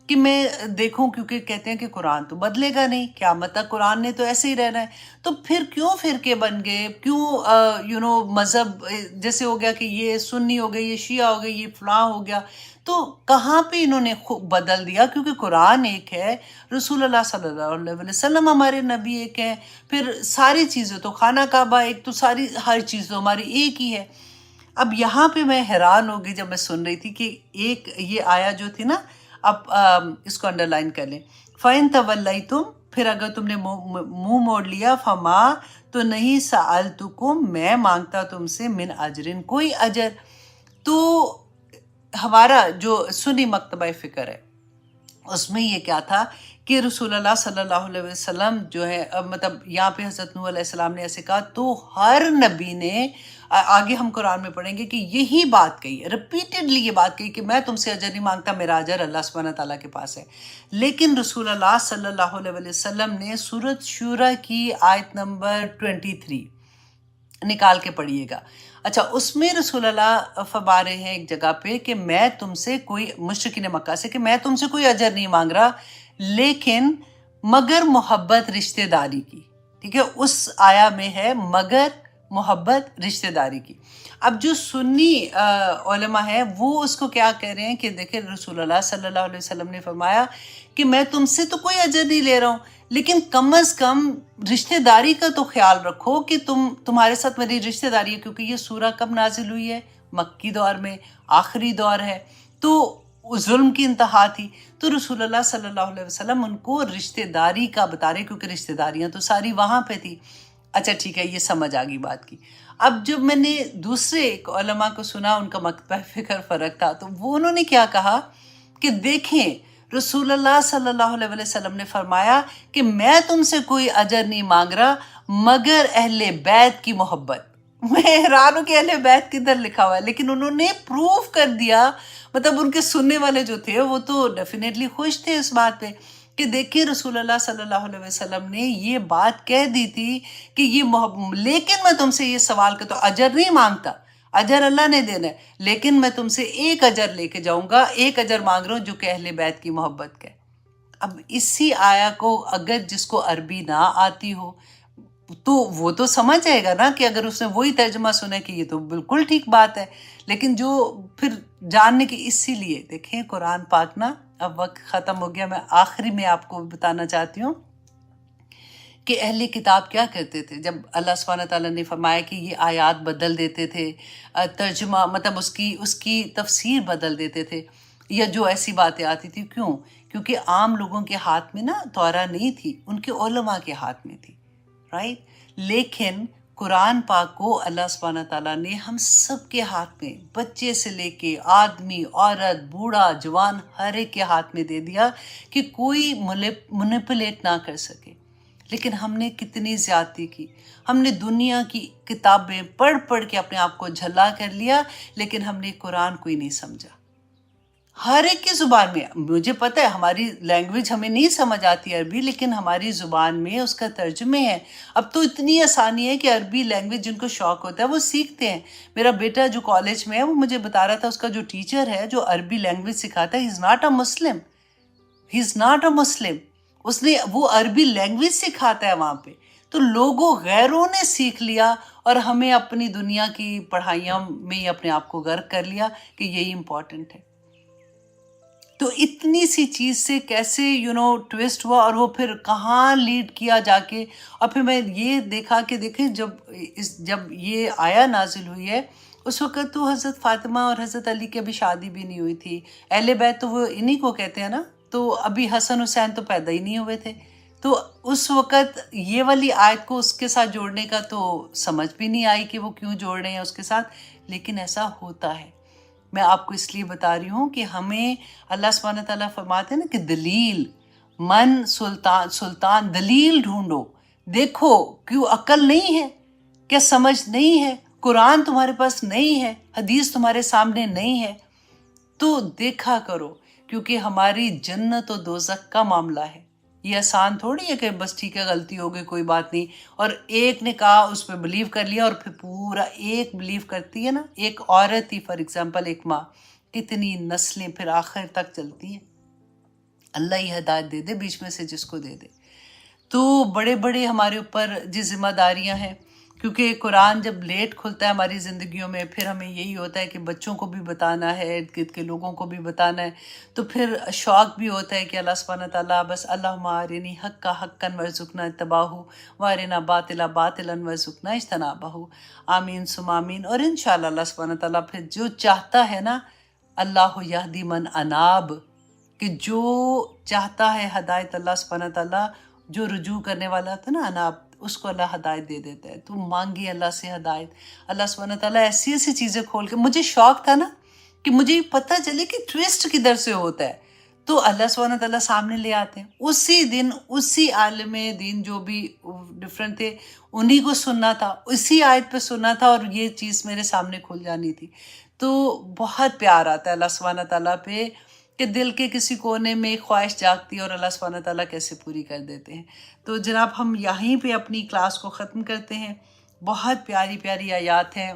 کہ میں دیکھوں، کیونکہ کہتے ہیں کہ قرآن تو بدلے گا نہیں، قیامت تک قرآن نے تو ایسے ہی رہنا ہے، تو پھر کیوں فرقے بن گئے، کیوں مذہب جیسے ہو گیا کہ یہ سنی ہو گئی، یہ شیعہ ہو گئی، یہ فلاں ہو گیا، تو کہاں پہ انہوں نے بدل دیا؟ کیونکہ قرآن ایک ہے، رسول اللہ صلی اللہ علیہ وسلم ہمارے نبی ایک ہیں، پھر ساری چیزیں تو خانہ کعبہ ایک، تو ساری ہر چیز تو ہماری ایک ہی ہے۔ اب یہاں پہ میں حیران ہو گئی جب میں سن رہی تھی کہ ایک یہ آیا جو تھی نا، اب اس کو انڈر لائن کر لیں، فَإِن تَوَلَّيْتُمْ، پھر اگر تم نے منہ موڑ لیا، فما تو نہیں، سألتکم، میں مانگتا تم سے، من اجرن، کوئی اجر۔ تو ہمارا جو سنی مکتبہ فکر ہے اس میں یہ کیا تھا کہ رسول اللہ صلی اللہ علیہ وسلم جو ہے، مطلب یہاں پہ حضرت نوح علیہ السلام نے ایسے کہا، تو ہر نبی نے، آگے ہم قرآن میں پڑھیں گے کہ یہی بات کہی ہے، ریپیٹڈلی یہ بات کہی کہ میں تم سے اجر نہیں مانگتا، میرا اجر اللہ سبحانہ تعالیٰ کے پاس ہے۔ لیکن رسول اللہ صلی اللہ علیہ وسلم نے سورۃ شورى کی آیت نمبر 23 نکال کے پڑھیے گا۔ اچھا، اس میں رسول اللہ فرما رہے ہیں ایک جگہ پہ کہ میں تم سے کوئی، مشرکین مکہ سے، کہ میں تم سے کوئی اجر نہیں مانگ رہا، لیکن مگر محبت رشتہ داری کی۔ ٹھیک ہے، اس آیا میں ہے مگر محبت رشتہ داری کی۔ اب جو سنی علماء ہیں وہ اس کو کیا کہہ رہے ہیں کہ دیکھیں، رسول اللہ صلی اللہ علیہ وسلم نے فرمایا کہ میں تم سے تو کوئی اجر نہیں لے رہا ہوں، لیکن کم از کم رشتہ داری کا تو خیال رکھو کہ تمہارے ساتھ میری رشتہ داری ہے، کیونکہ یہ سورہ کب نازل ہوئی ہے؟ مکی دور میں، آخری دور ہے، تو ظلم کی انتہا تھی، تو رسول اللہ صلی اللہ علیہ وسلم ان کو رشتہ داری کا بتا رہے، کیونکہ رشتہ داریاں تو ساری وہاں پہ تھی۔ اچھا ٹھیک ہے، یہ سمجھ آ گئی بات کی۔ اب جب میں نے دوسرے ایک علماء کو سنا، ان کا مکتبہ فکر فرق تھا، تو وہ انہوں نے کیا کہا کہ دیکھیں، رسول اللہ صلی اللہ علیہ وسلم نے فرمایا کہ میں تم سے کوئی اجر نہیں مانگ رہا مگر اہل بیت کی محبت۔ میں حیران ہوں کہ اہل بیت کدھر لکھا ہوا ہے، لیکن انہوں نے پروف کر دیا، مطلب ان کے سننے والے جو تھے وہ تو ڈیفینیٹلی خوش تھے اس بات پہ کہ دیکھیے رسول اللہ صلی اللہ علیہ وسلم نے یہ بات کہہ دی تھی کہ یہ لیکن میں تم سے یہ سوال کرتا ہوں، اجر نہیں مانگتا، اجر اللہ نے دینا ہے، لیکن میں تم سے ایک اجر لے کے جاؤں گا، ایک اجر مانگ رہا ہوں جو کہ اہل بیت کی محبت کا ہے۔ اب اسی آیا کو اگر جس کو عربی نہ آتی ہو تو وہ تو سمجھ جائے گا نا، کہ اگر اس نے وہی ترجمہ سنا کہ یہ تو بالکل ٹھیک بات ہے، لیکن جو پھر جاننے کی، اسی لیے دیکھیں قرآن پاک نا، اب وقت ختم ہو گیا، میں آخری میں آپ کو بتانا چاہتی ہوں کہ اہل کتاب کیا کرتے تھے جب اللہ سبحانہ تعالیٰ نے فرمایا کہ یہ آیات بدل دیتے تھے، ترجمہ مطلب اس کی تفسیر بدل دیتے تھے، یا جو ایسی باتیں آتی تھی، کیونکہ عام لوگوں کے ہاتھ میں نا توراہ نہیں تھی، ان کے علماء کے ہاتھ میں تھی، رائٹ؟ لیکن قرآن پاک کو اللہ سبحانہ تعالیٰ نے ہم سب کے ہاتھ میں، بچے سے لے کے آدمی، عورت، بوڑھا، جوان، ہر ایک کے ہاتھ میں دے دیا کہ کوئی مینیپولیٹ نہ کر سکے۔ لیکن ہم نے کتنی زیادتی کی، ہم نے دنیا کی کتابیں پڑھ پڑھ کے اپنے آپ کو جھلا کر لیا، لیکن ہم نے قرآن کو ہی نہیں سمجھا۔ ہر ایک کی زبان میں، مجھے پتہ ہے ہماری لینگویج ہمیں نہیں سمجھ آتی عربی، لیکن ہماری زبان میں اس کا ترجمے ہے۔ اب تو اتنی آسانی ہے کہ عربی لینگویج جن کو شوق ہوتا ہے وہ سیکھتے ہیں۔ میرا بیٹا جو کالج میں ہے وہ مجھے بتا رہا تھا، اس کا جو ٹیچر ہے جو عربی لینگویج سکھاتا ہے، ہی is not a Muslim, he is not a مسلم، اس نے وہ عربی لینگویج سکھاتا ہے وہاں پہ۔ تو لوگوں غیروں نے سیکھ لیا اور ہمیں اپنی دنیا کی پڑھائیاں میں ہی اپنے آپ کو غرق کر لیا کہ یہی امپورٹنٹ ہے۔ تو اتنی سی چیز سے کیسے ٹویسٹ ہوا، اور وہ پھر کہاں لیڈ کیا جا کے، اور پھر میں یہ دیکھا کہ دیکھیں جب یہ آیا نازل ہوئی ہے اس وقت تو حضرت فاطمہ اور حضرت علی کی ابھی شادی بھی نہیں ہوئی تھی، اہل بیت تو وہ انہی کو کہتے ہیں نا، تو ابھی حسن حسین تو پیدا ہی نہیں ہوئے تھے، تو اس وقت یہ والی آیت کو اس کے ساتھ جوڑنے کا تو سمجھ بھی نہیں آئی کہ وہ کیوں جوڑ رہے ہیں اس کے ساتھ، لیکن ایسا ہوتا ہے۔ میں آپ کو اس لیے بتا رہی ہوں کہ ہمیں اللہ سبحانہ تعالیٰ فرماتے ہیں نا کہ دلیل من سلطان، دلیل ڈھونڈو، دیکھو کیوں عقل نہیں ہے، کیا سمجھ نہیں ہے، قرآن تمہارے پاس نہیں ہے، حدیث تمہارے سامنے نہیں ہے، تو دیکھا کرو، کیونکہ ہماری جنت و دوزخ کا معاملہ ہے، یہ آسان تھوڑی ہے کہ بس ٹھیک ہے غلطی ہو گئی کوئی بات نہیں، اور ایک نے کہا اس پہ بلیو کر لیا اور پھر پورا ایک بلیو کرتی ہے نا، ایک عورت ہی فار ایگزامپل ایک ماں، کتنی نسلیں پھر آخر تک چلتی ہیں۔ اللہ ہی ہدایت دے دے بیچ میں سے جس کو دے دے۔ تو بڑے بڑے ہمارے اوپر ذمہ داریاں ہیں، کیونکہ قرآن جب لیٹ کھلتا ہے ہماری زندگیوں میں، پھر ہمیں یہی ہوتا ہے کہ بچوں کو بھی بتانا ہے، ارد گرد کے لوگوں کو بھی بتانا ہے، تو پھر شوق بھی ہوتا ہے کہ اللہ سبحانہ تعالیٰ بس اللہم ارنی حقا حقا وارزقنا اتباعہ وارنا باطلا باطلا وارزقنا اجتنابہ، آمین ثم آمین۔ اور انشاءاللہ اللہ سبحانہ تعالیٰ پھر جو چاہتا ہے نا، اللہ یہدی من اناب، کہ جو چاہتا ہے ہدایت اللہ سبحانہ تعالیٰ، جو رجوع کرنے والا ہوتا ہے نا اناب، اس کو اللہ ہدایت دے دیتا ہے۔ تو مانگی اللہ سے ہدایت، اللہ سبحانہ تعالیٰ ایسی ایسی چیزیں کھول کے، مجھے شوق تھا نا کہ مجھے یہ پتہ چلے کہ ٹویسٹ کدھر سے ہوتا ہے، تو اللہ سبحانہ تعالیٰ سامنے لے آتے ہیں۔ اسی دن اسی عالم دین جو بھی ڈفرینٹ تھے انہی کو سننا تھا، اسی آیت پہ سننا تھا، اور یہ چیز میرے سامنے کھل جانی تھی۔ تو بہت پیار آتا ہے اللہ سبحانہ تعالیٰ پہ کہ دل کے کسی کونے میں ایک خواہش جاگتی ہے اور اللہ سبحانہ تعالیٰ کیسے پوری کر دیتے ہیں۔ تو جناب ہم یہیں پہ اپنی کلاس کو ختم کرتے ہیں۔ بہت پیاری پیاری آیات ہیں۔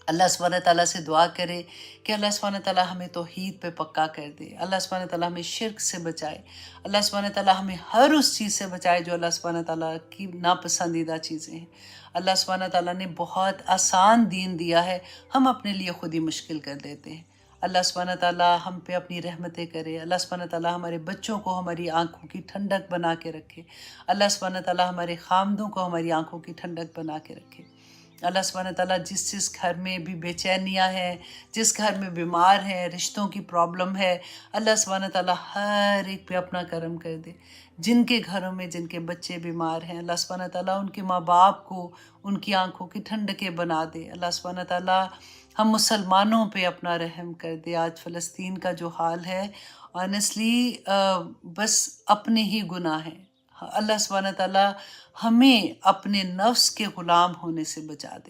اللہ سبحانہ تعالیٰ سے دعا کرے کہ اللہ سبحانہ تعالیٰ ہمیں توحید پہ پکا کر دے، اللہ سبحانہ تعالیٰ ہمیں شرک سے بچائے، اللہ سبحانہ تعالیٰ ہمیں ہر اس چیز سے بچائے جو اللہ سبحانہ تعالیٰ کی ناپسندیدہ چیزیں ہیں۔ اللہ سبحانہ تعالیٰ نے بہت آسان دین دیا ہے، ہم اپنے لیے خود ہی مشکل کر دیتے ہیں۔ اللہ سبحانہ تعالیٰ ہم پہ اپنی رحمتیں کرے، اللہ سبحانہ تعالیٰ ہمارے بچوں کو ہماری آنکھوں کی ٹھنڈک بنا کے رکھے، اللہ سبحانہ تعالیٰ ہمارے خامدوں کو ہماری آنکھوں کی ٹھنڈک بنا کے رکھے۔ اللہ سبحانہ تعالیٰ جس گھر میں بھی بے چینیاں ہیں، جس گھر میں بیمار ہیں، رشتوں کی پرابلم ہے، اللہ سبحانہ تعالیٰ ہر ایک پہ اپنا کرم کر دے۔ جن کے گھروں میں جن کے بچے بیمار ہیں، اللہ سبحانہ تعالیٰ ان کے ماں باپ کو ان کی آنکھوں کی ٹھنڈکیں بنا دے۔ اللہ سبحانہ تعالیٰ ہم مسلمانوں پہ اپنا رحم کر دے۔ آج فلسطین کا جو حال ہے، آنیسٹلی بس اپنے ہی گناہ ہیں۔ اللہ سبحانہ تعالیٰ ہمیں اپنے نفس کے غلام ہونے سے بچا دے۔